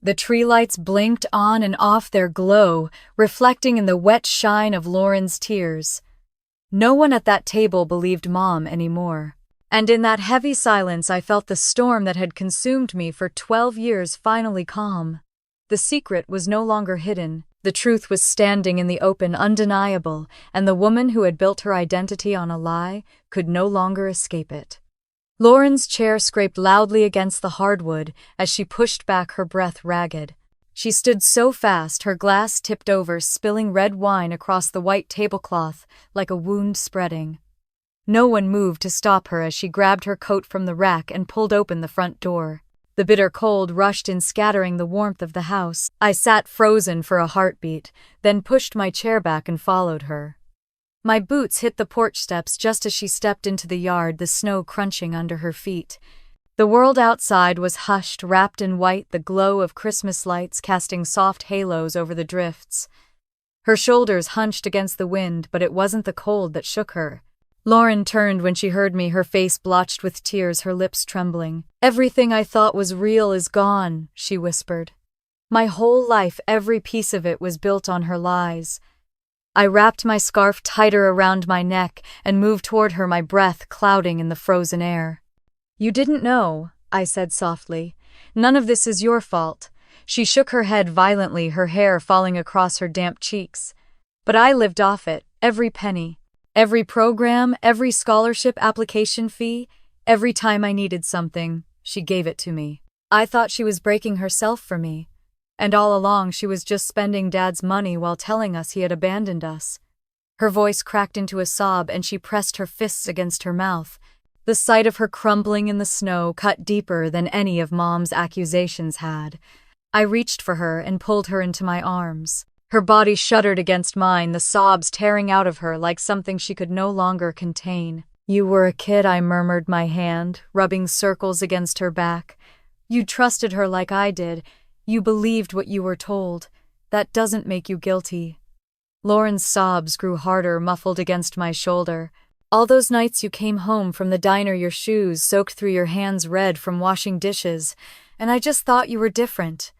The tree lights blinked on and off, their glow reflecting in the wet shine of Lauren's tears. No one at that table believed Mom anymore. And in that heavy silence I felt the storm that had consumed me for 12 years finally calm. The secret was no longer hidden. The truth was standing in the open, undeniable, and the woman who had built her identity on a lie could no longer escape it. Lauren's chair scraped loudly against the hardwood as she pushed back, her breath ragged. She stood so fast her glass tipped over, spilling red wine across the white tablecloth like a wound spreading. No one moved to stop her as she grabbed her coat from the rack and pulled open the front door. The bitter cold rushed in, scattering the warmth of the house. I sat frozen for a heartbeat, then pushed my chair back and followed her. My boots hit the porch steps just as she stepped into the yard, the snow crunching under her feet. The world outside was hushed, wrapped in white, the glow of Christmas lights casting soft halos over the drifts. Her shoulders hunched against the wind, but it wasn't the cold that shook her. Lauren turned when she heard me, her face blotched with tears, her lips trembling. Everything I thought was real is gone, she whispered. My whole life, every piece of it, was built on her lies. I wrapped my scarf tighter around my neck and moved toward her, my breath clouding in the frozen air. You didn't know, I said softly. None of this is your fault. She shook her head violently, her hair falling across her damp cheeks. But I lived off it, every penny. Every program, every scholarship application fee, every time I needed something, she gave it to me. I thought she was breaking herself for me. And all along she was just spending Dad's money while telling us he had abandoned us. Her voice cracked into a sob and she pressed her fists against her mouth. The sight of her crumbling in the snow cut deeper than any of Mom's accusations had. I reached for her and pulled her into my arms. Her body shuddered against mine, the sobs tearing out of her like something she could no longer contain. You were a kid, I murmured, my hand rubbing circles against her back. You trusted her like I did. You believed what you were told. That doesn't make you guilty. Lauren's sobs grew harder, muffled against my shoulder. All those nights you came home from the diner, your shoes soaked through, your hands red from washing dishes, and I just thought you were different,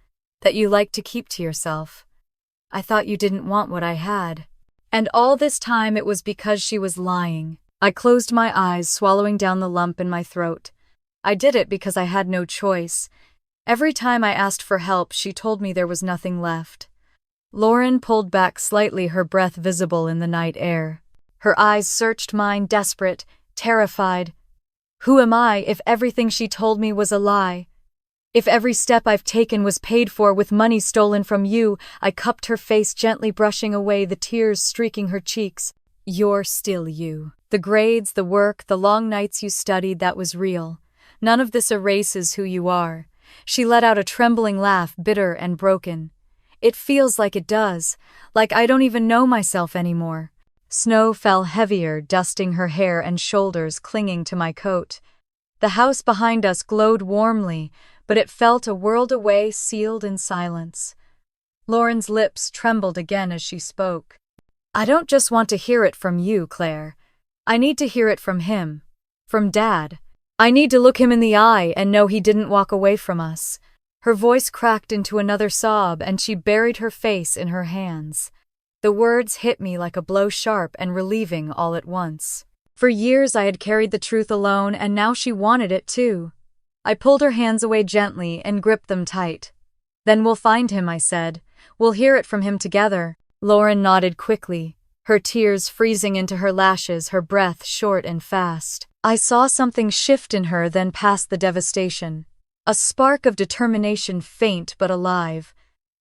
that you liked to keep to yourself. I thought you didn't want what I had. And all this time it was because she was lying. I closed my eyes, swallowing down the lump in my throat. I did it because I had no choice. Every time I asked for help, she told me there was nothing left. Lauren pulled back slightly, her breath visible in the night air. Her eyes searched mine, desperate, terrified. Who am I if everything she told me was a lie? If every step I've taken was paid for with money stolen from you, I cupped her face, gently brushing away the tears streaking her cheeks. You're still you. The grades, the work, the long nights you studied, that was real. None of this erases who you are. She let out a trembling laugh, bitter and broken. It feels like it does, like I don't even know myself anymore. Snow fell heavier, dusting her hair and shoulders, clinging to my coat. The house behind us glowed warmly, but it felt a world away, sealed in silence. Lauren's lips trembled again as she spoke. I don't just want to hear it from you, Claire. I need to hear it from him. From Dad. I need to look him in the eye and know he didn't walk away from us. Her voice cracked into another sob, and she buried her face in her hands. The words hit me like a blow, sharp and relieving all at once. For years I had carried the truth alone, and now she wanted it too. I pulled her hands away gently and gripped them tight. Then we'll find him, I said. We'll hear it from him together. Lauren nodded quickly, her tears freezing into her lashes, her breath short and fast. I saw something shift in her, then past the devastation. A spark of determination, faint but alive.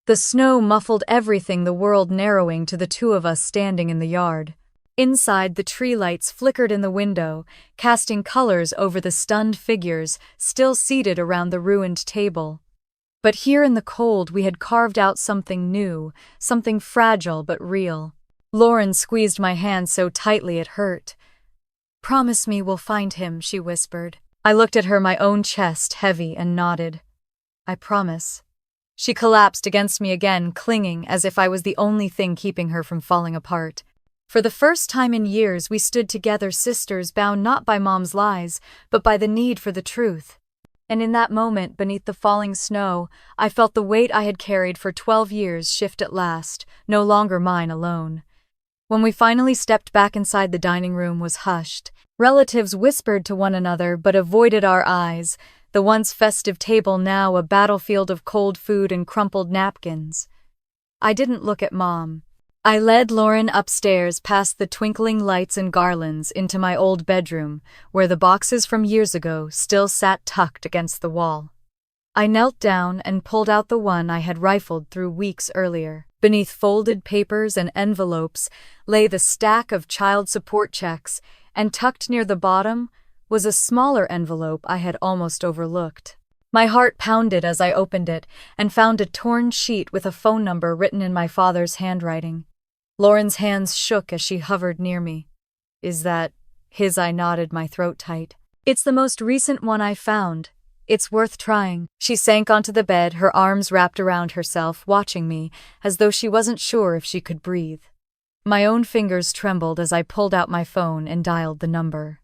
The snow muffled everything, the world narrowing to the two of us standing in the yard. Inside, the tree lights flickered in the window, casting colors over the stunned figures still seated around the ruined table. But here in the cold, we had carved out something new, something fragile but real. Lauren squeezed my hand so tightly it hurt. Promise me we'll find him, she whispered. I looked at her, my own chest heavy, and nodded. I promise. She collapsed against me again, clinging as if I was the only thing keeping her from falling apart. For the first time in years, we stood together, sisters, bound not by Mom's lies, but by the need for the truth. And in that moment, beneath the falling snow, I felt the weight I had carried for 12 years shift at last, no longer mine alone. When we finally stepped back inside, the dining room was hushed. Relatives whispered to one another but avoided our eyes, the once festive table now a battlefield of cold food and crumpled napkins. I didn't look at Mom. I led Lauren upstairs past the twinkling lights and garlands into my old bedroom, where the boxes from years ago still sat tucked against the wall. I knelt down and pulled out the one I had rifled through weeks earlier. Beneath folded papers and envelopes lay the stack of child support checks, and tucked near the bottom was a smaller envelope I had almost overlooked. My heart pounded as I opened it and found a torn sheet with a phone number written in my father's handwriting. Lauren's hands shook as she hovered near me. Is that his? I nodded, my throat tight. It's the most recent one I found. It's worth trying. She sank onto the bed, her arms wrapped around herself, watching me, as though she wasn't sure if she could breathe. My own fingers trembled as I pulled out my phone and dialed the number.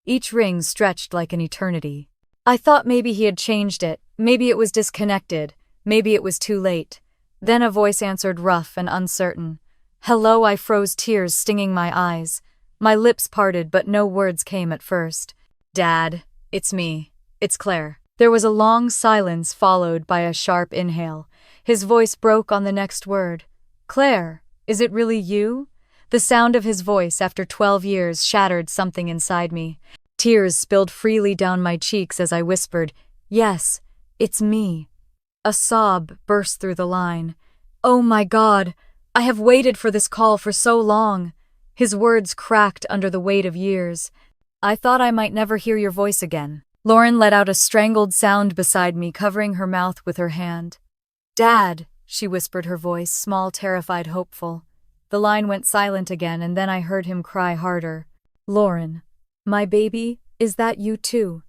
Each ring stretched like an eternity. I thought maybe he had changed it, maybe it was disconnected, maybe it was too late. Then a voice answered, rough and uncertain. Hello, I froze, tears stinging my eyes. My lips parted, but no words came at first. Dad, it's me. It's Claire. There was a long silence followed by a sharp inhale. His voice broke on the next word. Claire, is it really you? The sound of his voice after 12 years shattered something inside me. Tears spilled freely down my cheeks as I whispered, yes, it's me. A sob burst through the line. Oh my God, I have waited for this call for so long. His words cracked under the weight of years. I thought I might never hear your voice again. Lauren let out a strangled sound beside me, covering her mouth with her hand. Dad, she whispered, her voice small, terrified, hopeful. The line went silent again, and then I heard him cry harder. Lauren, my baby, is that you too?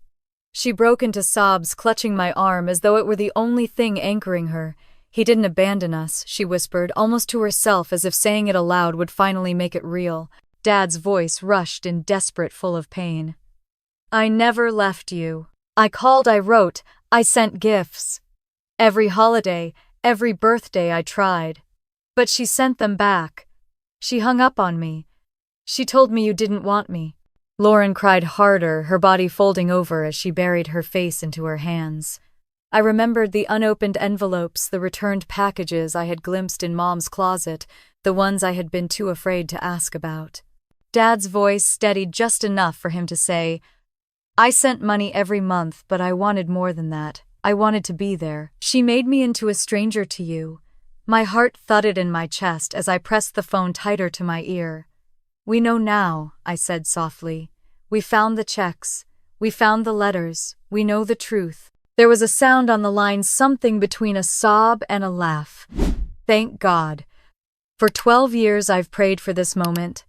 She broke into sobs, clutching my arm as though it were the only thing anchoring her. He didn't abandon us, she whispered, almost to herself, as if saying it aloud would finally make it real. Dad's voice rushed in, desperate, full of pain. I never left you. I called, I wrote, I sent gifts. Every holiday, every birthday I tried. But she sent them back. She hung up on me. She told me you didn't want me. Lauren cried harder, her body folding over as she buried her face into her hands. I remembered the unopened envelopes, the returned packages I had glimpsed in Mom's closet, the ones I had been too afraid to ask about. Dad's voice steadied just enough for him to say, I sent money every month, but I wanted more than that. I wanted to be there. She made me into a stranger to you. My heart thudded in my chest as I pressed the phone tighter to my ear. We know now, I said softly. We found the checks. We found the letters. We know the truth. There was a sound on the line, something between a sob and a laugh. Thank God. For 12 years I've prayed for this moment.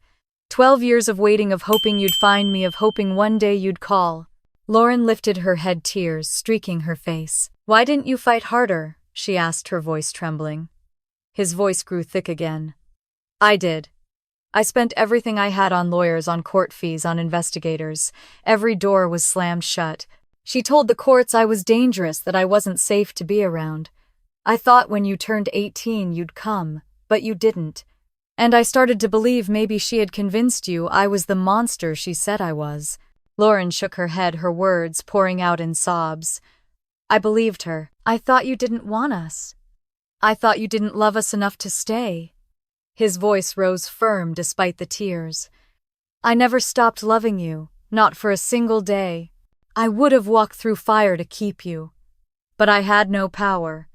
12 years of waiting, of hoping you'd find me, of hoping one day you'd call. Lauren lifted her head, tears streaking her face. Why didn't you fight harder? She asked, her voice trembling. His voice grew thick again. I did. I spent everything I had on lawyers, on court fees, on investigators. Every door was slammed shut. She told the courts I was dangerous, that I wasn't safe to be around. I thought when you turned 18 you'd come, but you didn't. And I started to believe maybe she had convinced you I was the monster she said I was. Lauren shook her head, her words pouring out in sobs. I believed her. I thought you didn't want us. I thought you didn't love us enough to stay. His voice rose firm despite the tears. I never stopped loving you, not for a single day. I would have walked through fire to keep you. But I had no power.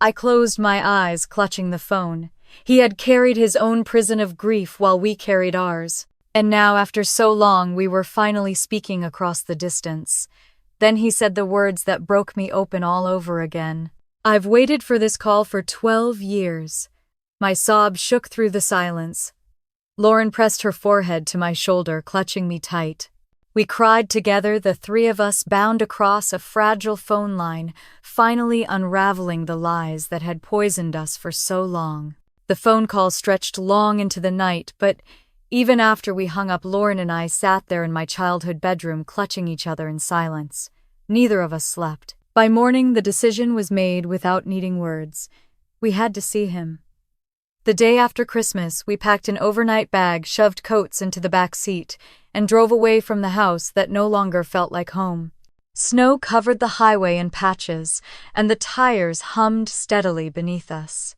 I closed my eyes, clutching the phone. He had carried his own prison of grief while we carried ours. And now, after so long, we were finally speaking across the distance. Then he said the words that broke me open all over again. I've waited for this call for 12 years. My sobs shook through the silence. Lauren pressed her forehead to my shoulder, clutching me tight. We cried together, the three of us bound across a fragile phone line, finally unraveling the lies that had poisoned us for so long. The phone call stretched long into the night, but even after we hung up, Lauren and I sat there in my childhood bedroom, clutching each other in silence. Neither of us slept. By morning, the decision was made without needing words. We had to see him. The day after Christmas, we packed an overnight bag, shoved coats into the back seat, and drove away from the house that no longer felt like home. Snow covered the highway in patches, and the tires hummed steadily beneath us.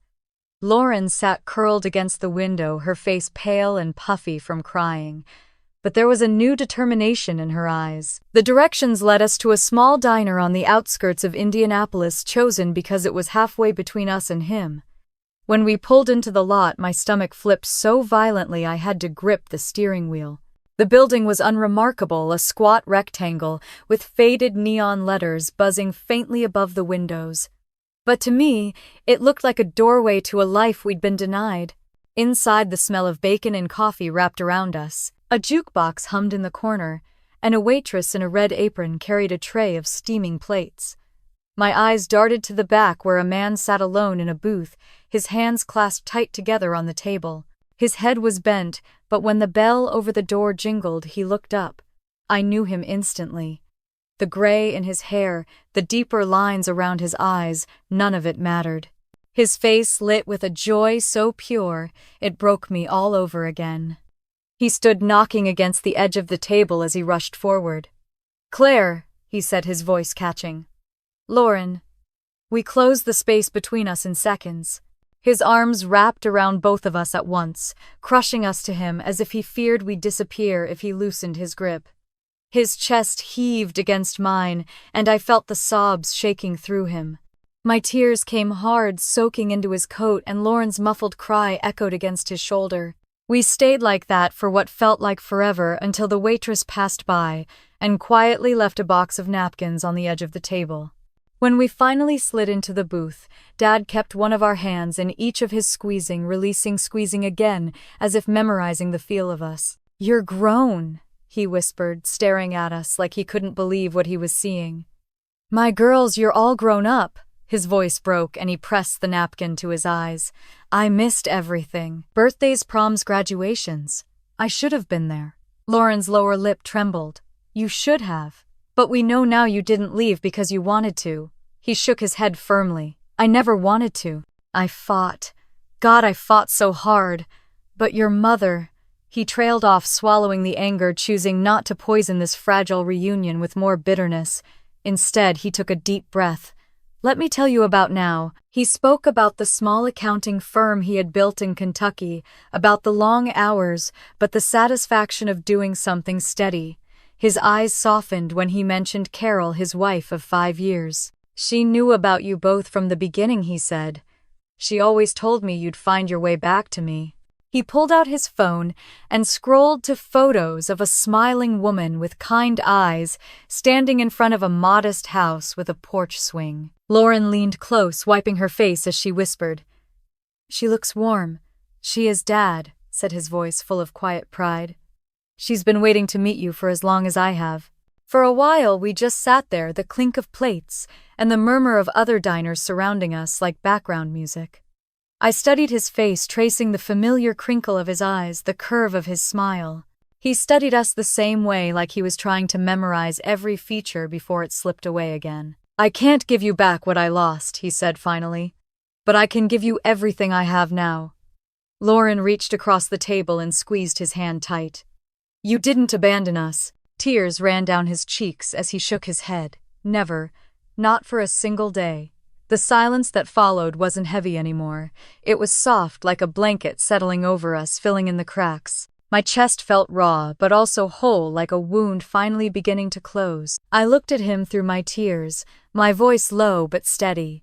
Lauren sat curled against the window, her face pale and puffy from crying. But there was a new determination in her eyes. The directions led us to a small diner on the outskirts of Indianapolis, chosen because it was halfway between us and him. When we pulled into the lot, my stomach flipped so violently I had to grip the steering wheel. The building was unremarkable, a squat rectangle with faded neon letters buzzing faintly above the windows. But to me, it looked like a doorway to a life we'd been denied. Inside, the smell of bacon and coffee wrapped around us. A jukebox hummed in the corner, and a waitress in a red apron carried a tray of steaming plates. My eyes darted to the back where a man sat alone in a booth, his hands clasped tight together on the table. His head was bent, but when the bell over the door jingled, he looked up. I knew him instantly. The gray in his hair, the deeper lines around his eyes, none of it mattered. His face lit with a joy so pure, it broke me all over again. He stood knocking against the edge of the table as he rushed forward. Claire, he said, his voice catching. Lauren. We closed the space between us in seconds. His arms wrapped around both of us at once, crushing us to him as if he feared we'd disappear if he loosened his grip. His chest heaved against mine, and I felt the sobs shaking through him. My tears came hard, soaking into his coat, and Lauren's muffled cry echoed against his shoulder. We stayed like that for what felt like forever until the waitress passed by and quietly left a box of napkins on the edge of the table. When we finally slid into the booth, Dad kept one of our hands in each of his, squeezing, releasing, squeezing again, as if memorizing the feel of us. You're grown, he whispered, staring at us like he couldn't believe what he was seeing. My girls, you're all grown up. His voice broke and he pressed the napkin to his eyes. I missed everything. Birthdays, proms, graduations. I should have been there. Lauren's lower lip trembled. You should have. But we know now you didn't leave because you wanted to. He shook his head firmly. I never wanted to. I fought. God, I fought so hard. But your mother... He trailed off, swallowing the anger, choosing not to poison this fragile reunion with more bitterness. Instead, he took a deep breath. Let me tell you about now. He spoke about the small accounting firm he had built in Kentucky, about the long hours, but the satisfaction of doing something steady. His eyes softened when he mentioned Carol, his wife of 5 years. She knew about you both from the beginning, he said. She always told me you'd find your way back to me. He pulled out his phone and scrolled to photos of a smiling woman with kind eyes standing in front of a modest house with a porch swing. Lauren leaned close, wiping her face as she whispered, "She looks warm. She is Dad," said his voice full of quiet pride. "She's been waiting to meet you for as long as I have." For a while we just sat there, the clink of plates and the murmur of other diners surrounding us like background music. I studied his face, tracing the familiar crinkle of his eyes, the curve of his smile. He studied us the same way, like he was trying to memorize every feature before it slipped away again. "I can't give you back what I lost," he said finally, "but I can give you everything I have now." Lauren reached across the table and squeezed his hand tight. "You didn't abandon us." Tears ran down his cheeks as he shook his head. "Never. Not for a single day." The silence that followed wasn't heavy anymore. It was soft, like a blanket settling over us, filling in the cracks. My chest felt raw, but also whole, like a wound finally beginning to close. I looked at him through my tears, my voice low but steady.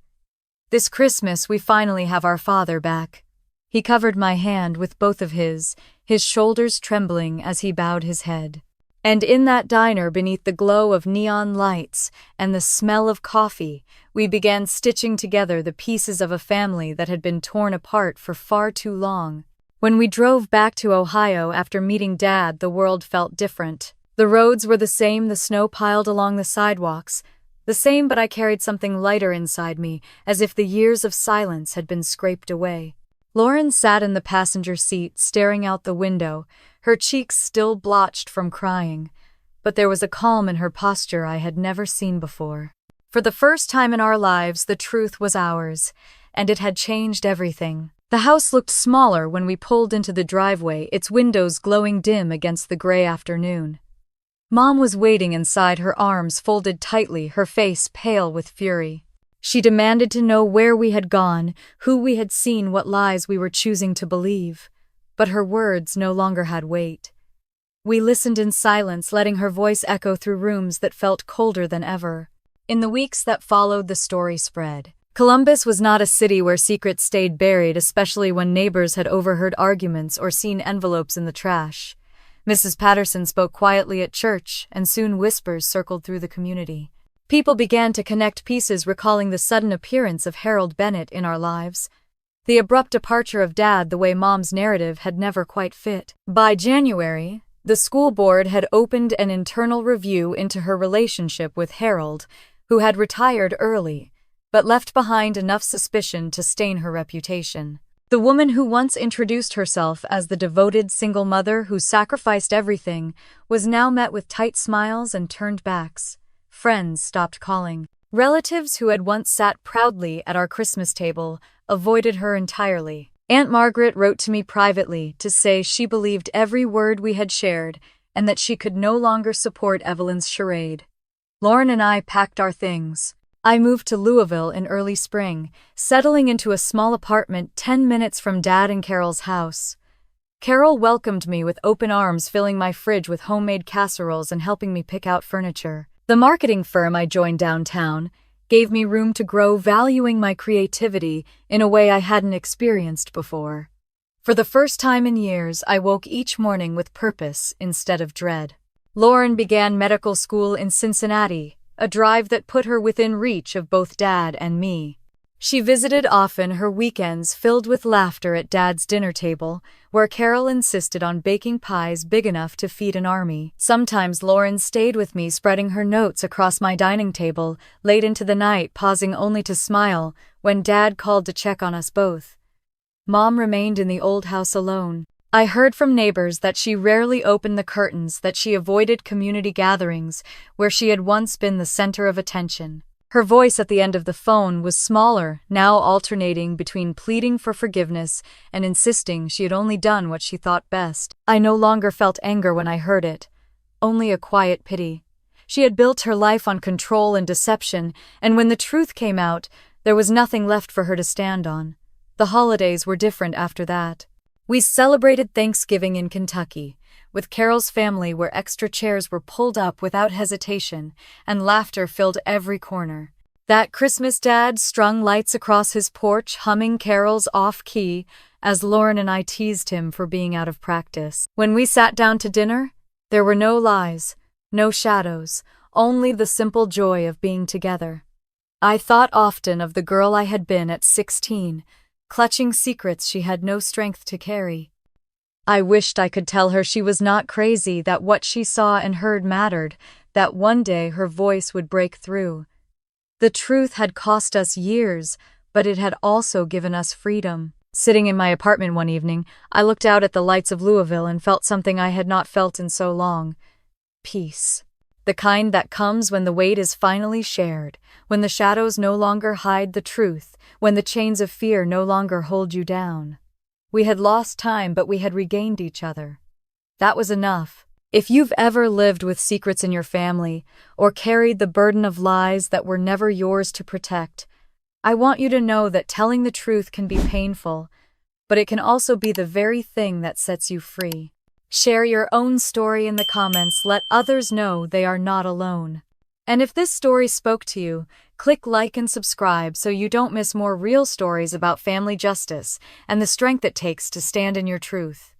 "This Christmas we finally have our father back." He covered my hand with both of his shoulders trembling as he bowed his head. And in that diner, beneath the glow of neon lights and the smell of coffee, we began stitching together the pieces of a family that had been torn apart for far too long. When we drove back to Ohio after meeting Dad, the world felt different. The roads were the same, the snow piled along the sidewalks. The same, but I carried something lighter inside me, as if the years of silence had been scraped away. Lauren sat in the passenger seat, staring out the window, her cheeks still blotched from crying, but there was a calm in her posture I had never seen before. For the first time in our lives, the truth was ours, and it had changed everything. The house looked smaller when we pulled into the driveway, its windows glowing dim against the gray afternoon. Mom was waiting inside, her arms folded tightly, her face pale with fury. She demanded to know where we had gone, who we had seen, what lies we were choosing to believe. But her words no longer had weight. We listened in silence, letting her voice echo through rooms that felt colder than ever. In the weeks that followed, the story spread. Columbus was not a city where secrets stayed buried, especially when neighbors had overheard arguments or seen envelopes in the trash. Mrs. Patterson spoke quietly at church, and soon whispers circled through the community. People began to connect pieces, recalling the sudden appearance of Harold Bennett in our lives. The abrupt departure of Dad, the way Mom's narrative had never quite fit. By January, the school board had opened an internal review into her relationship with Harold, who had retired early, but left behind enough suspicion to stain her reputation. The woman who once introduced herself as the devoted single mother who sacrificed everything was now met with tight smiles and turned backs. Friends stopped calling. Relatives who had once sat proudly at our Christmas table avoided her entirely. Aunt Margaret wrote to me privately to say she believed every word we had shared and that she could no longer support Evelyn's charade. Lauren and I packed our things. I moved to Louisville in early spring, settling into a small apartment 10 minutes from Dad and Carol's house. Carol welcomed me with open arms, filling my fridge with homemade casseroles and helping me pick out furniture. The marketing firm I joined downtown gave me room to grow, valuing my creativity in a way I hadn't experienced before. For the first time in years, I woke each morning with purpose instead of dread. Lauren began medical school in Cincinnati, a drive that put her within reach of both Dad and me. She visited often, her weekends filled with laughter at Dad's dinner table, where Carol insisted on baking pies big enough to feed an army. Sometimes Lauren stayed with me, spreading her notes across my dining table late into the night, pausing only to smile when Dad called to check on us both. Mom remained in the old house alone. I heard from neighbors that she rarely opened the curtains, that she avoided community gatherings where she had once been the center of attention. Her voice at the end of the phone was smaller, now alternating between pleading for forgiveness and insisting she had only done what she thought best. I no longer felt anger when I heard it, only a quiet pity. She had built her life on control and deception, and when the truth came out, there was nothing left for her to stand on. The holidays were different after that. We celebrated Thanksgiving in Kentucky, with Carol's family, where extra chairs were pulled up without hesitation and laughter filled every corner. That Christmas dad strung lights across his porch, humming carols off-key, as Lauren and I teased him for being out of practice. When we sat down to dinner, there were no lies, no shadows, only the simple joy of being together. I thought often of the girl I had been at 16, clutching secrets she had no strength to carry. I wished I could tell her she was not crazy, that what she saw and heard mattered, that one day her voice would break through. The truth had cost us years, but it had also given us freedom. Sitting in my apartment one evening, I looked out at the lights of Louisville and felt something I had not felt in so long. Peace. The kind that comes when the weight is finally shared, when the shadows no longer hide the truth, when the chains of fear no longer hold you down. We had lost time, but we had regained each other. That was enough. If you've ever lived with secrets in your family, or carried the burden of lies that were never yours to protect, I want you to know that telling the truth can be painful, but it can also be the very thing that sets you free. Share your own story in the comments. Let others know they are not alone. And if this story spoke to you, click like and subscribe so you don't miss more real stories about family justice and the strength it takes to stand in your truth.